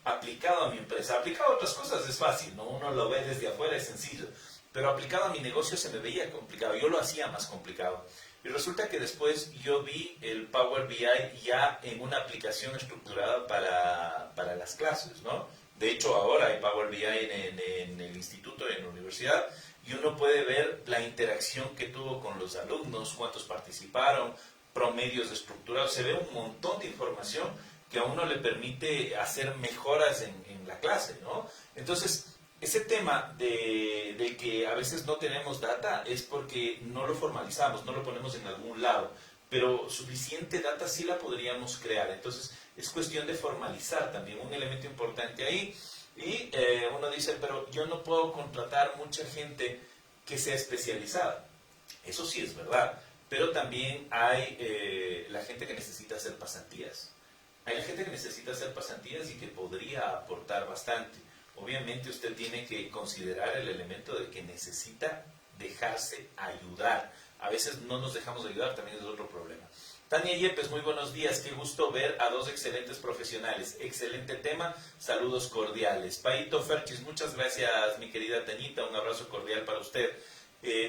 aplicado a mi empresa. Aplicado a otras cosas es fácil, ¿no? Uno lo ve desde afuera, es sencillo. Pero aplicado a mi negocio se me veía complicado. Yo lo hacía más complicado. Y resulta que después yo vi el Power BI ya en una aplicación estructurada para las clases, ¿no? De hecho, ahora hay Power BI en el instituto, en la universidad, y uno puede ver la interacción que tuvo con los alumnos, cuántos participaron, promedios estructurados. Se ve un montón de información que a uno le permite hacer mejoras en la clase, ¿no? Entonces, ese tema de que a veces no tenemos data es porque no lo formalizamos, no lo ponemos en algún lado, pero suficiente data sí la podríamos crear. Entonces, es cuestión de formalizar también, un elemento importante ahí. Y uno dice, pero yo no puedo contratar mucha gente que sea especializada. Eso sí es verdad, pero también hay la gente que necesita hacer pasantías. Hay gente que necesita hacer pasantías y que podría aportar bastante. Obviamente usted tiene que considerar el elemento de que necesita dejarse ayudar. A veces no nos dejamos ayudar, también es otro problema. Tania Yepes, muy buenos días, qué gusto ver a dos excelentes profesionales, excelente tema, saludos cordiales. Paito Ferchis, muchas gracias mi querida Tañita, un abrazo cordial para usted.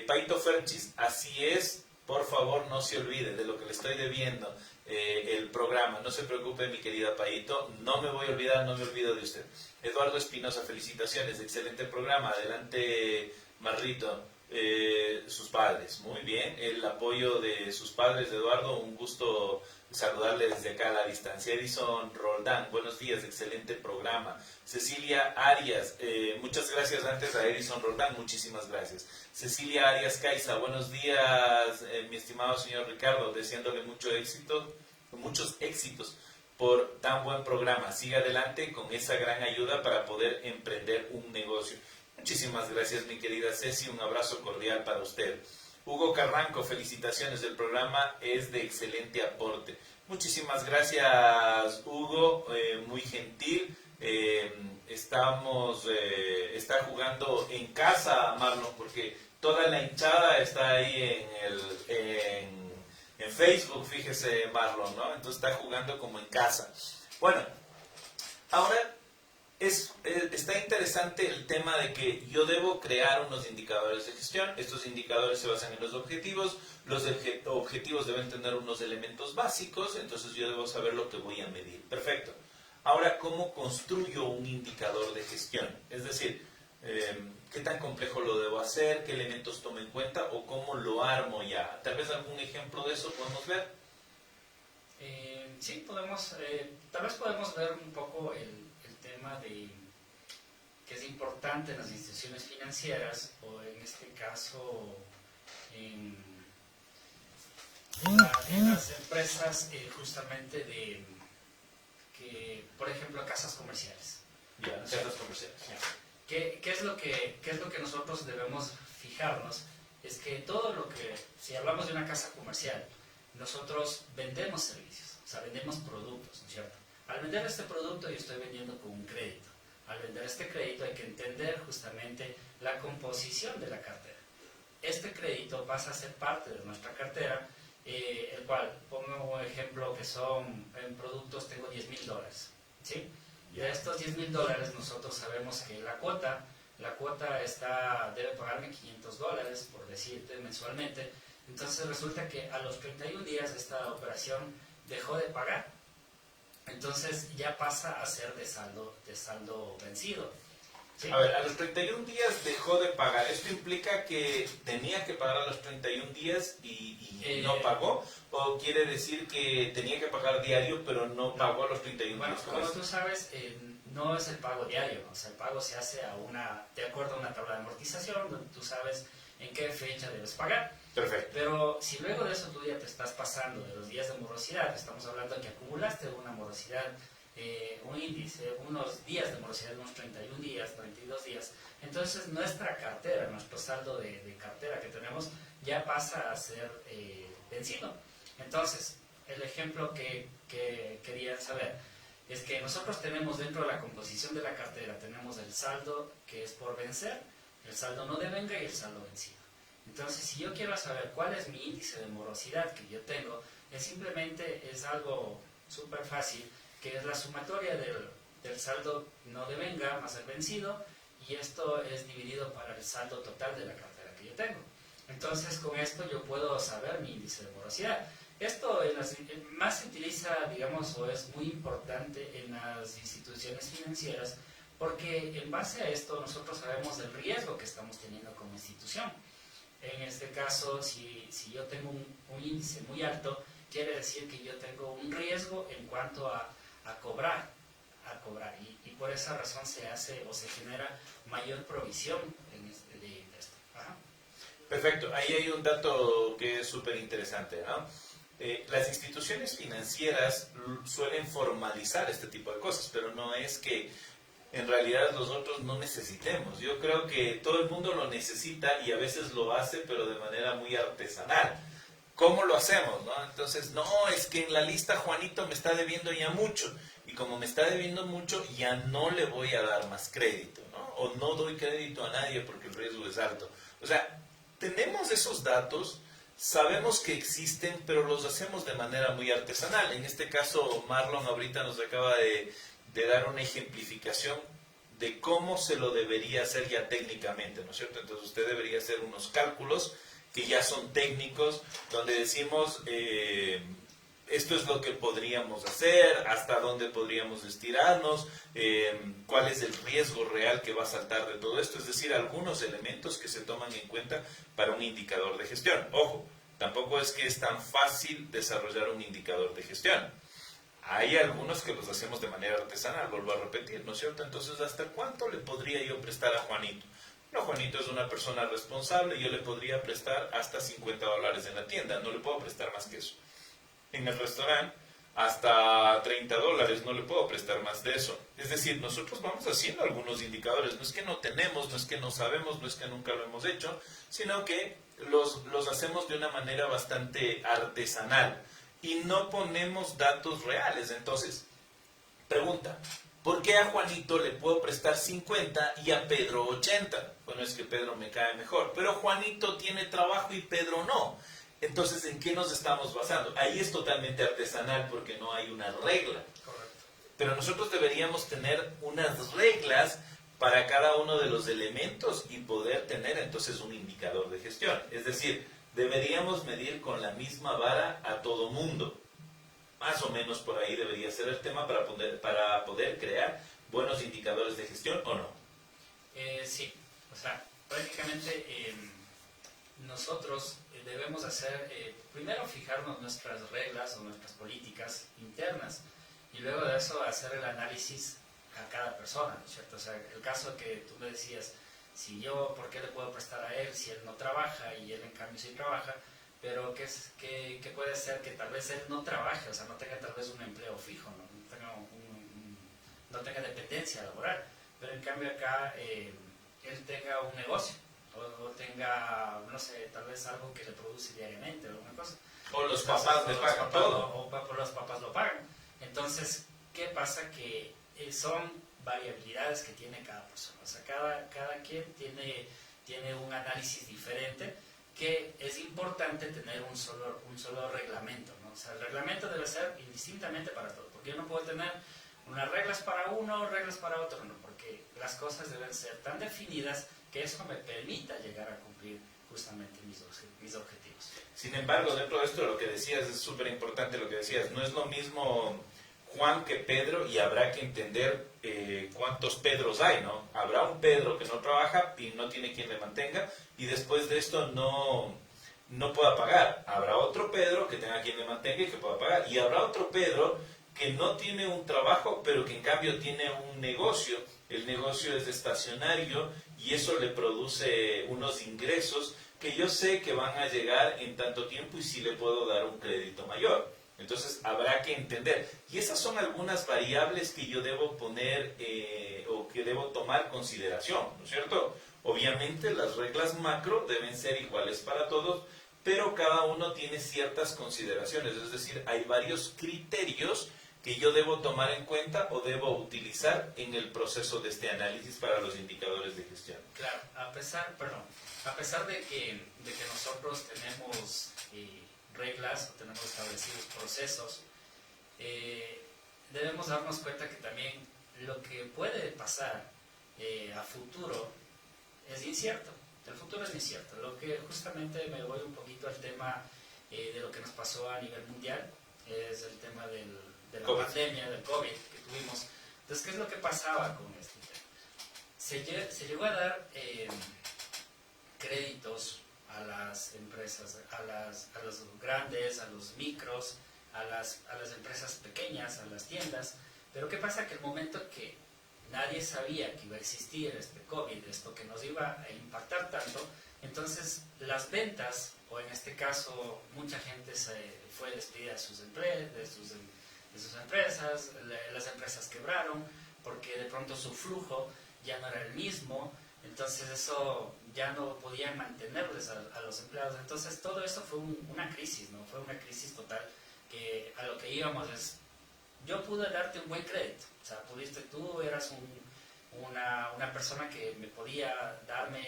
Paito Ferchis, así es, por favor no se olvide de lo que le estoy debiendo, el programa, no se preocupe mi querida Paito, no me voy a olvidar, no me olvido de usted. Eduardo Espinosa, felicitaciones, excelente programa, adelante Marrito. Sus padres, muy bien, el apoyo de sus padres, Eduardo, un gusto saludarle desde acá a la distancia. Edison Roldán, buenos días, excelente programa. Cecilia Arias, muchas gracias antes a Edison Roldán, muchísimas gracias. Cecilia Arias Caiza, buenos días, mi estimado señor Ricardo, deseándole mucho éxito, muchos éxitos por tan buen programa. Siga adelante con esa gran ayuda para poder emprender un negocio. Muchísimas gracias, mi querida Ceci. Un abrazo cordial para usted. Hugo Carranco, felicitaciones. El programa es de excelente aporte. Muchísimas gracias, Hugo. Muy gentil. Está jugando en casa, Marlon, porque toda la hinchada está ahí en Facebook, fíjese, Marlon, ¿no? Entonces está jugando como en casa. Bueno, ahora está interesante el tema de que yo debo crear unos indicadores de gestión. Estos indicadores se basan en los objetivos. Los objetivos deben tener unos elementos básicos, entonces yo debo saber lo que voy a medir. Perfecto. Ahora, ¿cómo construyo un indicador de gestión? Es decir, ¿qué tan complejo lo debo hacer? ¿Qué elementos tomo en cuenta? ¿O cómo lo armo ya? Tal vez algún ejemplo de eso podemos ver. Sí, tal vez podemos ver un poco el tema de que es importante en las instituciones financieras, o en este caso en las empresas justamente por ejemplo, casas comerciales. Ya, casas comerciales. ¿Qué es lo que nosotros debemos fijarnos? Es que todo lo que, si hablamos de una casa comercial, nosotros vendemos servicios, o sea, vendemos productos, ¿no es cierto? Al vender este producto yo estoy vendiendo con un crédito. Al vender este crédito hay que entender justamente la composición de la cartera. Este crédito pasa a ser parte de nuestra cartera, el cual, pongo un ejemplo que son, en productos tengo $10,000, ¿sí? Y de estos $10,000 nosotros sabemos que la cuota debe pagarme $500, por decirte, mensualmente. Entonces resulta que a los 31 días esta operación dejó de pagar. Entonces ya pasa a ser de saldo vencido. ¿Sí? A ver, a los 31 días dejó de pagar. ¿Esto implica que tenía que pagar a los 31 días y no pagó? ¿O quiere decir que tenía que pagar diario pero no pagó a los 31 días? Bueno, como tú sabes, no es el pago diario. O sea, el pago se hace de acuerdo a una tabla de amortización, donde tú sabes en qué fecha debes pagar. Perfecto. Pero si luego de eso tú ya te estás pasando de los días de morosidad, estamos hablando de que acumulaste una morosidad, un índice, unos días de morosidad, unos 31 días, 32 días, entonces nuestra cartera, nuestro saldo de cartera que tenemos ya pasa a ser vencido. Entonces, el ejemplo que querían saber es que nosotros tenemos dentro de la composición de la cartera, tenemos el saldo que es por vencer, el saldo no devenga y el saldo vencido. Entonces, si yo quiero saber cuál es mi índice de morosidad que yo tengo, es algo súper fácil, que es la sumatoria del saldo no devenga más el vencido, y esto es dividido para el saldo total de la cartera que yo tengo. Entonces, con esto yo puedo saber mi índice de morosidad. Esto más se utiliza, digamos, o es muy importante en las instituciones financieras, porque en base a esto nosotros sabemos el riesgo que estamos teniendo como institución. En este caso, si yo tengo un índice muy alto, quiere decir que yo tengo un riesgo en cuanto a cobrar. Y por esa razón se hace o se genera mayor provisión de esto. Ajá. Perfecto. Ahí hay un dato que es súper interesante, ¿no? Las instituciones financieras suelen formalizar este tipo de cosas, pero no es que en realidad nosotros no necesitemos. Yo creo que todo el mundo lo necesita y a veces lo hace, pero de manera muy artesanal. ¿Cómo lo hacemos, no? Entonces, no, es que en la lista Juanito me está debiendo ya mucho, y como me está debiendo mucho, ya no le voy a dar más crédito, ¿no? O no doy crédito a nadie porque el riesgo es alto. O sea, tenemos esos datos, sabemos que existen, pero los hacemos de manera muy artesanal. En este caso, Marlon ahorita nos acaba de dar una ejemplificación de cómo se lo debería hacer ya técnicamente, ¿no es cierto? Entonces usted debería hacer unos cálculos que ya son técnicos, donde decimos esto es lo que podríamos hacer, hasta dónde podríamos estirarnos, cuál es el riesgo real que va a saltar de todo esto, es decir, algunos elementos que se toman en cuenta para un indicador de gestión. Ojo, tampoco es que es tan fácil desarrollar un indicador de gestión. Hay algunos que los hacemos de manera artesanal, vuelvo a repetir, ¿no es cierto? Entonces, ¿hasta cuánto le podría yo prestar a Juanito? No, Juanito es una persona responsable, yo le podría prestar hasta $50 en la tienda, no le puedo prestar más que eso. En el restaurante, hasta $30, no le puedo prestar más de eso. Es decir, nosotros vamos haciendo algunos indicadores, no es que no tenemos, no es que no sabemos, no es que nunca lo hemos hecho, sino que los hacemos de una manera bastante artesanal y no ponemos datos reales. Entonces, pregunta, ¿por qué a Juanito le puedo prestar 50 y a Pedro 80? Bueno, es que Pedro me cae mejor, pero Juanito tiene trabajo y Pedro no. Entonces, ¿en qué nos estamos basando? Ahí es totalmente artesanal porque no hay una regla. Correcto. Pero nosotros deberíamos tener unas reglas para cada uno de los elementos y poder tener entonces un indicador de gestión. Es decir, deberíamos medir con la misma vara a todo mundo. Más o menos por ahí debería ser el tema para poder crear buenos indicadores de gestión, ¿o no? Sí, o sea, prácticamente nosotros debemos hacer, primero fijarnos nuestras reglas o nuestras políticas internas y luego de eso hacer el análisis a cada persona, ¿no es cierto? O sea, el caso que tú me decías, si yo, ¿por qué le puedo prestar a él si él no trabaja y él en cambio sí trabaja? Pero que puede ser que tal vez él no trabaje, o sea, no tenga tal vez un empleo fijo, no tenga dependencia laboral. pero en cambio acá él tenga un negocio o tenga, no sé, tal vez algo que le produce diariamente o alguna cosa. O los Entonces, papás le pagan todo. O los papás lo pagan. Entonces, ¿qué pasa? Que son variabilidades que tiene cada persona. O sea, cada quien tiene un análisis diferente, que es importante tener un solo reglamento, ¿no? O sea, el reglamento debe ser indistintamente para todo, porque yo no puedo tener unas reglas para uno, reglas para otro, no, porque las cosas deben ser tan definidas que eso me permita llegar a cumplir justamente mis objetivos. Sin embargo, dentro de esto lo que decías es súper importante lo que decías. No es lo mismo Juan que Pedro, y habrá que entender cuántos Pedros hay, ¿no? Habrá un Pedro que no trabaja y no tiene quien le mantenga, y después de esto no pueda pagar. Habrá otro Pedro que tenga quien le mantenga y que pueda pagar. Y habrá otro Pedro que no tiene un trabajo, pero que en cambio tiene un negocio. El negocio es estacionario y eso le produce unos ingresos que yo sé que van a llegar en tanto tiempo y sí le puedo dar un crédito mayor. Entonces habrá que entender. Y esas son algunas variables que yo debo poner o que debo tomar consideración, ¿no es cierto? Obviamente las reglas macro deben ser iguales para todos, pero cada uno tiene ciertas consideraciones. Es decir, hay varios criterios que yo debo tomar en cuenta o debo utilizar en el proceso de este análisis para los indicadores de gestión. Claro, a pesar de que nosotros tenemos reglas o tenemos establecidos procesos, debemos darnos cuenta que también lo que puede pasar a futuro es incierto. El futuro es incierto. Lo que justamente me voy un poquito al tema de lo que nos pasó a nivel mundial es el tema de la pandemia, del COVID que tuvimos. Entonces, ¿qué es lo que pasaba con este tema? Se llegó a dar créditos a las empresas, a los grandes, a los micros, a las empresas pequeñas, a las tiendas. Pero ¿qué pasa? Que el momento que nadie sabía que iba a existir este COVID, esto que nos iba a impactar tanto, entonces las ventas, o en este caso mucha gente se fue despedida de sus empresas, las empresas quebraron, porque de pronto su flujo ya no era el mismo, entonces eso ya no podían mantenerles a los empleados. Entonces todo eso fue una crisis, ¿no? Fue una crisis total, que a lo que íbamos es, yo pude darte un buen crédito, o sea, tú eras una persona que me podía darme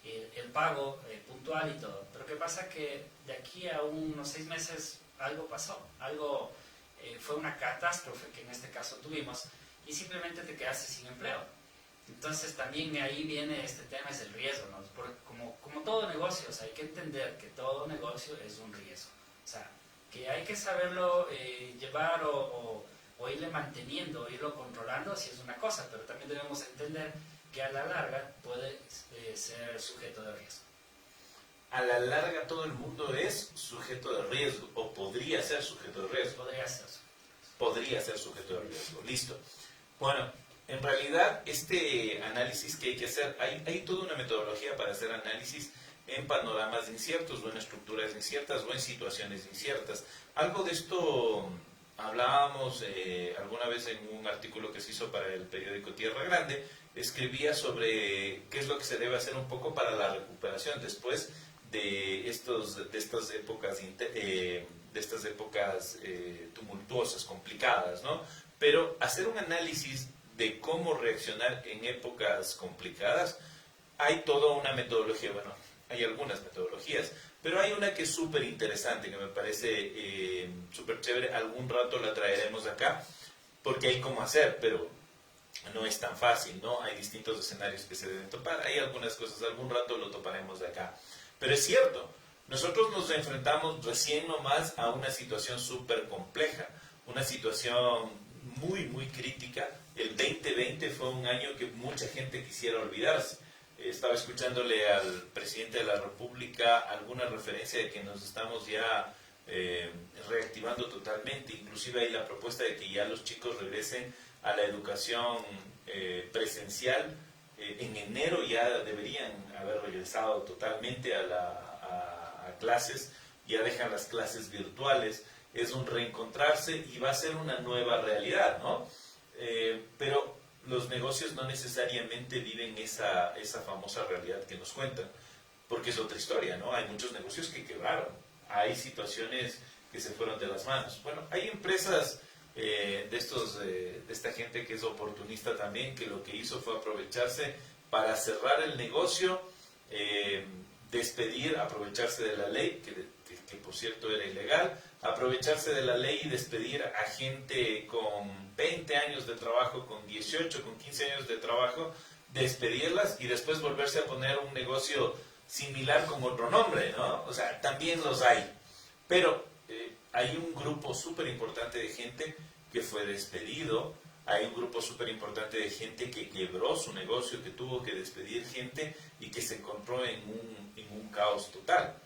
el pago puntual y todo, pero ¿qué pasa? Que de aquí a unos 6 meses algo pasó, fue una catástrofe que en este caso tuvimos, y simplemente te quedaste sin empleo. Entonces también ahí viene este tema, es el riesgo, ¿no? Porque como todo negocio, o sea, hay que entender que todo negocio es un riesgo, o sea, que hay que saberlo llevar o irle manteniendo, irlo controlando, si es una cosa, pero también debemos entender que a la larga puede ser sujeto de riesgo. A la larga todo el mundo es sujeto de riesgo, o podría ser sujeto de riesgo. Podría ser sujeto de riesgo, listo. Bueno, en realidad este análisis que hay que hacer, hay toda una metodología para hacer análisis en panoramas inciertos o en estructuras inciertas o en situaciones inciertas. Algo de esto hablábamos alguna vez en un artículo que se hizo para el periódico Tierra Grande. Escribía sobre qué es lo que se debe hacer un poco para la recuperación después de estas épocas tumultuosas, complicadas, ¿no? Pero hacer un análisis de cómo reaccionar en épocas complicadas, hay toda una metodología. Bueno, hay algunas metodologías, pero hay una que es súper interesante, que me parece súper chévere. Algún rato la traeremos acá, porque hay cómo hacer, pero no es tan fácil, ¿no? Hay distintos escenarios que se deben topar, hay algunas cosas, algún rato lo toparemos de acá. Pero es cierto, nosotros nos enfrentamos recién nomás a una situación súper compleja, una situación muy, muy crítica. El 2020 fue un año que mucha gente quisiera olvidarse. Estaba escuchándole al presidente de la República alguna referencia de que nos estamos ya reactivando totalmente. Inclusive hay la propuesta de que ya los chicos regresen a la educación presencial. En enero ya deberían haber regresado totalmente a clases, ya dejan las clases virtuales, es un reencontrarse y va a ser una nueva realidad, ¿no? Pero los negocios no necesariamente viven esa famosa realidad que nos cuentan, porque es otra historia, ¿no? Hay muchos negocios que quebraron, hay situaciones que se fueron de las manos. Bueno, hay empresas de esta gente que es oportunista también, que lo que hizo fue aprovecharse para cerrar el negocio, despedir, aprovecharse de la ley, que por cierto era ilegal, aprovecharse de la ley y despedir a gente con 20 años de trabajo, con 18, con 15 años de trabajo, despedirlas y después volverse a poner un negocio similar con otro nombre, ¿no? O sea, también los hay. Pero hay un grupo súper importante de gente que fue despedido, hay un grupo súper importante de gente que quebró su negocio, que tuvo que despedir gente y que se encontró en un caos total.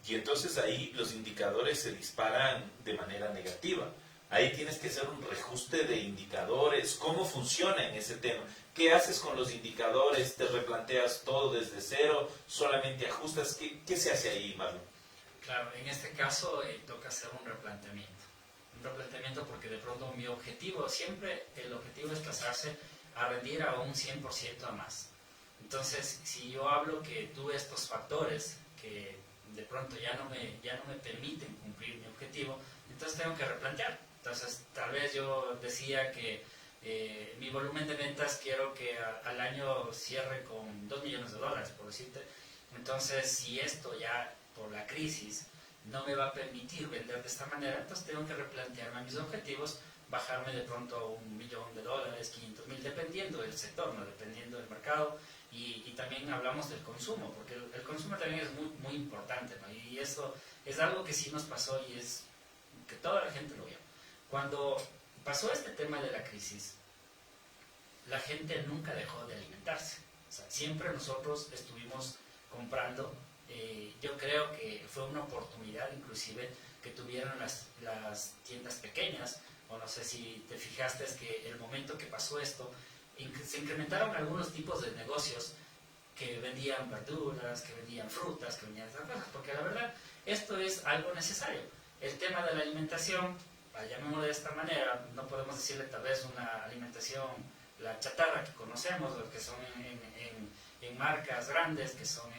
Y entonces ahí los indicadores se disparan de manera negativa. Ahí tienes que hacer un reajuste de indicadores, cómo funciona en ese tema. ¿Qué haces con los indicadores? ¿Te replanteas todo desde cero? ¿Solamente ajustas? ¿Qué se hace ahí, Marlon? Claro, en este caso toca hacer un replanteamiento. Un replanteamiento porque de pronto mi objetivo, siempre el objetivo es pasarse a rendir a un 100% a más. Entonces, si yo hablo que tuve estos factores que de pronto ya no me permiten cumplir mi objetivo, entonces tengo que replantear. Entonces, tal vez yo decía que mi volumen de ventas quiero que al año cierre con $2 millones, por decirte. Entonces, si esto ya por la crisis no me va a permitir vender de esta manera, entonces tengo que replantearme mis objetivos, bajarme de pronto a $1 millón, 500,000, dependiendo del sector, ¿no? Dependiendo del mercado. Y también hablamos del consumo, porque el consumo también es muy, muy importante, ¿no? Y eso es algo que sí nos pasó y es que toda la gente lo vio. Cuando pasó este tema de la crisis, la gente nunca dejó de alimentarse. O sea, siempre nosotros estuvimos comprando. Yo creo que fue una oportunidad inclusive que tuvieron las tiendas pequeñas, o no sé si te fijaste, es que el momento que pasó esto, se incrementaron algunos tipos de negocios que vendían verduras, que vendían frutas, que vendían esas cosas, porque la verdad, esto es algo necesario. El tema de la alimentación, llamémoslo de esta manera, no podemos decirle tal vez una alimentación, la chatarra que conocemos, los que son en marcas grandes, que son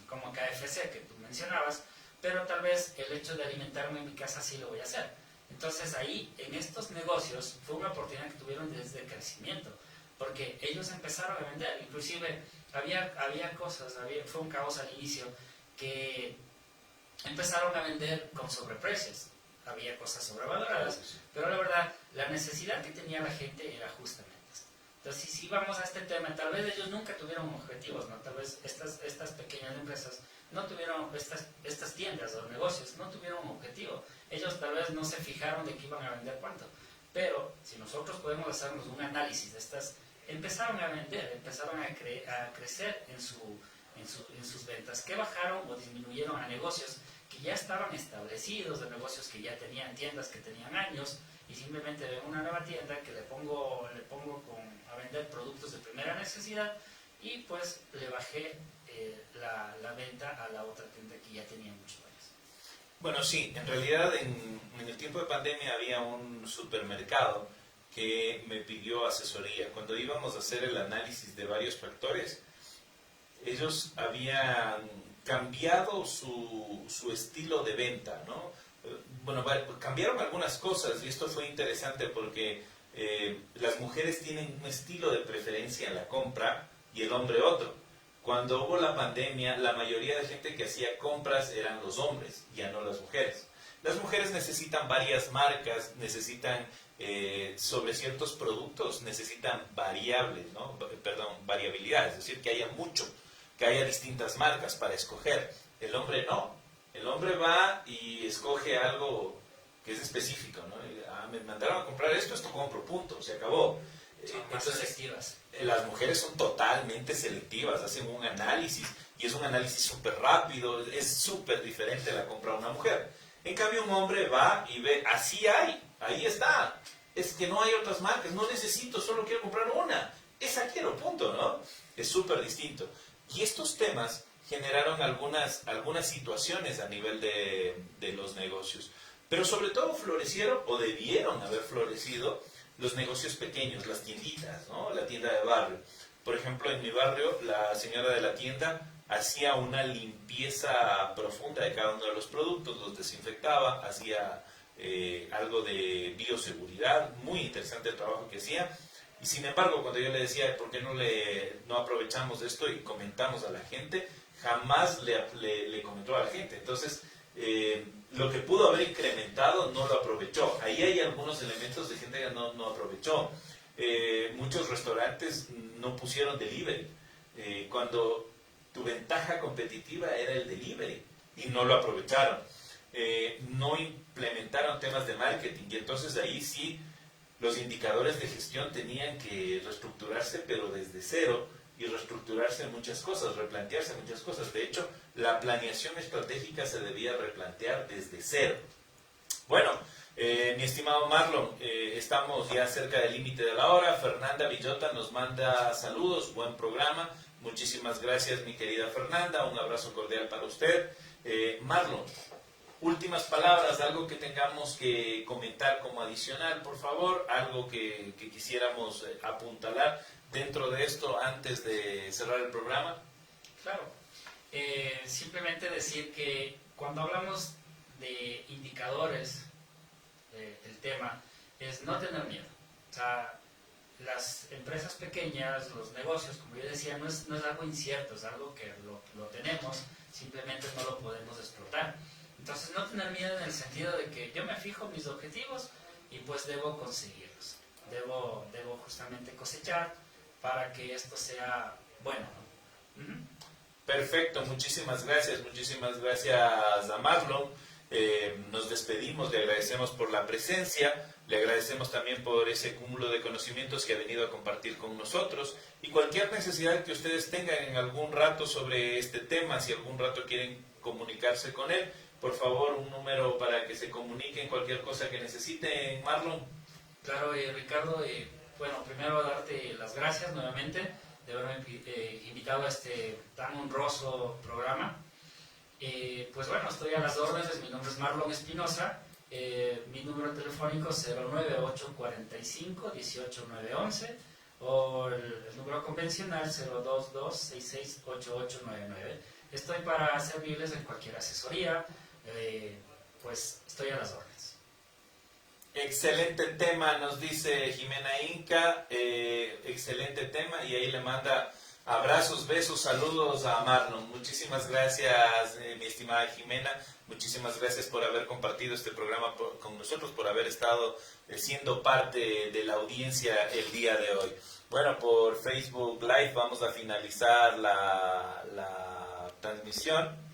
como KFC, que tú mencionabas, pero tal vez el hecho de alimentarme en mi casa sí lo voy a hacer. Entonces ahí, en estos negocios, fue una oportunidad que tuvieron desde el crecimiento, porque ellos empezaron a vender, inclusive había cosas, fue un caos al inicio, que empezaron a vender con sobreprecios, había cosas sobrevaloradas, pero la verdad, la necesidad que tenía la gente era justamente esto. Entonces, si vamos a este tema, tal vez ellos nunca tuvieron objetivos, ¿no? Tal vez estas pequeñas empresas no tuvieron, estas tiendas o negocios no tuvieron un objetivo. Ellos tal vez no se fijaron de que iban a vender cuánto. Pero si nosotros podemos hacernos un análisis de estas, empezaron a vender, empezaron a crecer en sus ventas, que bajaron o disminuyeron a negocios que ya estaban establecidos, de negocios que ya tenían tiendas que tenían años, y simplemente ven una nueva tienda que le pongo a vender productos de primera necesidad, y pues le bajé la venta a la otra tienda que ya tenía muchos años. Bueno, sí, en realidad en el tiempo de pandemia había un supermercado que me pidió asesoría. Cuando íbamos a hacer el análisis de varios factores, ellos habían cambiado su estilo de venta, ¿no? Bueno, cambiaron algunas cosas y esto fue interesante porque las mujeres tienen un estilo de preferencia en la compra y el hombre otro. Cuando hubo la pandemia, la mayoría de gente que hacía compras eran los hombres, ya no las mujeres. Las mujeres necesitan varias marcas, necesitan, sobre ciertos productos, necesitan variables, ¿no? Variabilidad, es decir, que haya mucho, que haya distintas marcas para escoger. El hombre no. El hombre va y escoge algo que es específico, ¿no? Me mandaron a comprar esto compro, punto, se acabó. Son más selectivas. Las mujeres son totalmente selectivas, hacen un análisis y es un análisis súper rápido, es súper diferente la compra de una mujer. En cambio un hombre va y ve, así hay, ahí está, es que no hay otras marcas, no necesito, solo quiero comprar una, esa quiero, punto, ¿no? Es súper distinto. Y estos temas generaron algunas situaciones a nivel de los negocios, pero sobre todo florecieron o debieron haber florecido los negocios pequeños, las tienditas, ¿no? La tienda de barrio. Por ejemplo, en mi barrio, la señora de la tienda hacía una limpieza profunda de cada uno de los productos, los desinfectaba, hacía algo de bioseguridad, muy interesante el trabajo que hacía. Y sin embargo, cuando yo le decía, ¿por qué no aprovechamos esto y comentamos a la gente? Jamás le comentó a la gente. Entonces, lo que pudo haber incrementado no lo aprovechó. Ahí hay algunos elementos de gente que no aprovechó. Muchos restaurantes no pusieron delivery. Cuando tu ventaja competitiva era el delivery y no lo aprovecharon. No implementaron temas de marketing y entonces ahí sí los indicadores de gestión tenían que reestructurarse, pero desde cero, y reestructurarse muchas cosas, replantearse muchas cosas. De hecho, la planeación estratégica se debía replantear desde cero. Bueno, mi estimado Marlon, estamos ya cerca del límite de la hora. Fernanda Villota nos manda saludos, buen programa. Muchísimas gracias, mi querida Fernanda. Un abrazo cordial para usted. Marlon, últimas palabras, algo que tengamos que comentar como adicional, por favor, algo que quisiéramos apuntalar dentro de esto antes de cerrar el programa. Claro, simplemente decir que cuando hablamos de indicadores, el tema es no tener miedo. O sea, las empresas pequeñas, los negocios, como yo decía, no es algo incierto, es algo que lo tenemos, simplemente no lo podemos explotar. Entonces, no tener miedo en el sentido de que yo me fijo mis objetivos y pues debo conseguirlos. Debo justamente cosechar para que esto sea bueno, ¿no? Perfecto, muchísimas gracias a Marlon. Nos despedimos, le agradecemos por la presencia, le agradecemos también por ese cúmulo de conocimientos que ha venido a compartir con nosotros, y cualquier necesidad que ustedes tengan en algún rato sobre este tema, si algún rato quieren comunicarse con él, por favor, un número para que se comuniquen, cualquier cosa que necesiten. Marlon. Claro, Ricardo, bueno, primero darte las gracias nuevamente de haberme invitado a este tan honroso programa. Pues bueno, estoy a las órdenes, mi nombre es Marlon Espinosa, mi número telefónico es 09845-18911 o el número convencional 022668899. Estoy para servirles en cualquier asesoría, pues estoy a las órdenes. Excelente tema, nos dice Jimena Inca, excelente tema, y ahí le manda abrazos, besos, saludos a Marlon. Muchísimas gracias, mi estimada Jimena, muchísimas gracias por haber compartido este programa con nosotros, por haber estado siendo parte de la audiencia el día de hoy. Bueno, por Facebook Live vamos a finalizar la transmisión.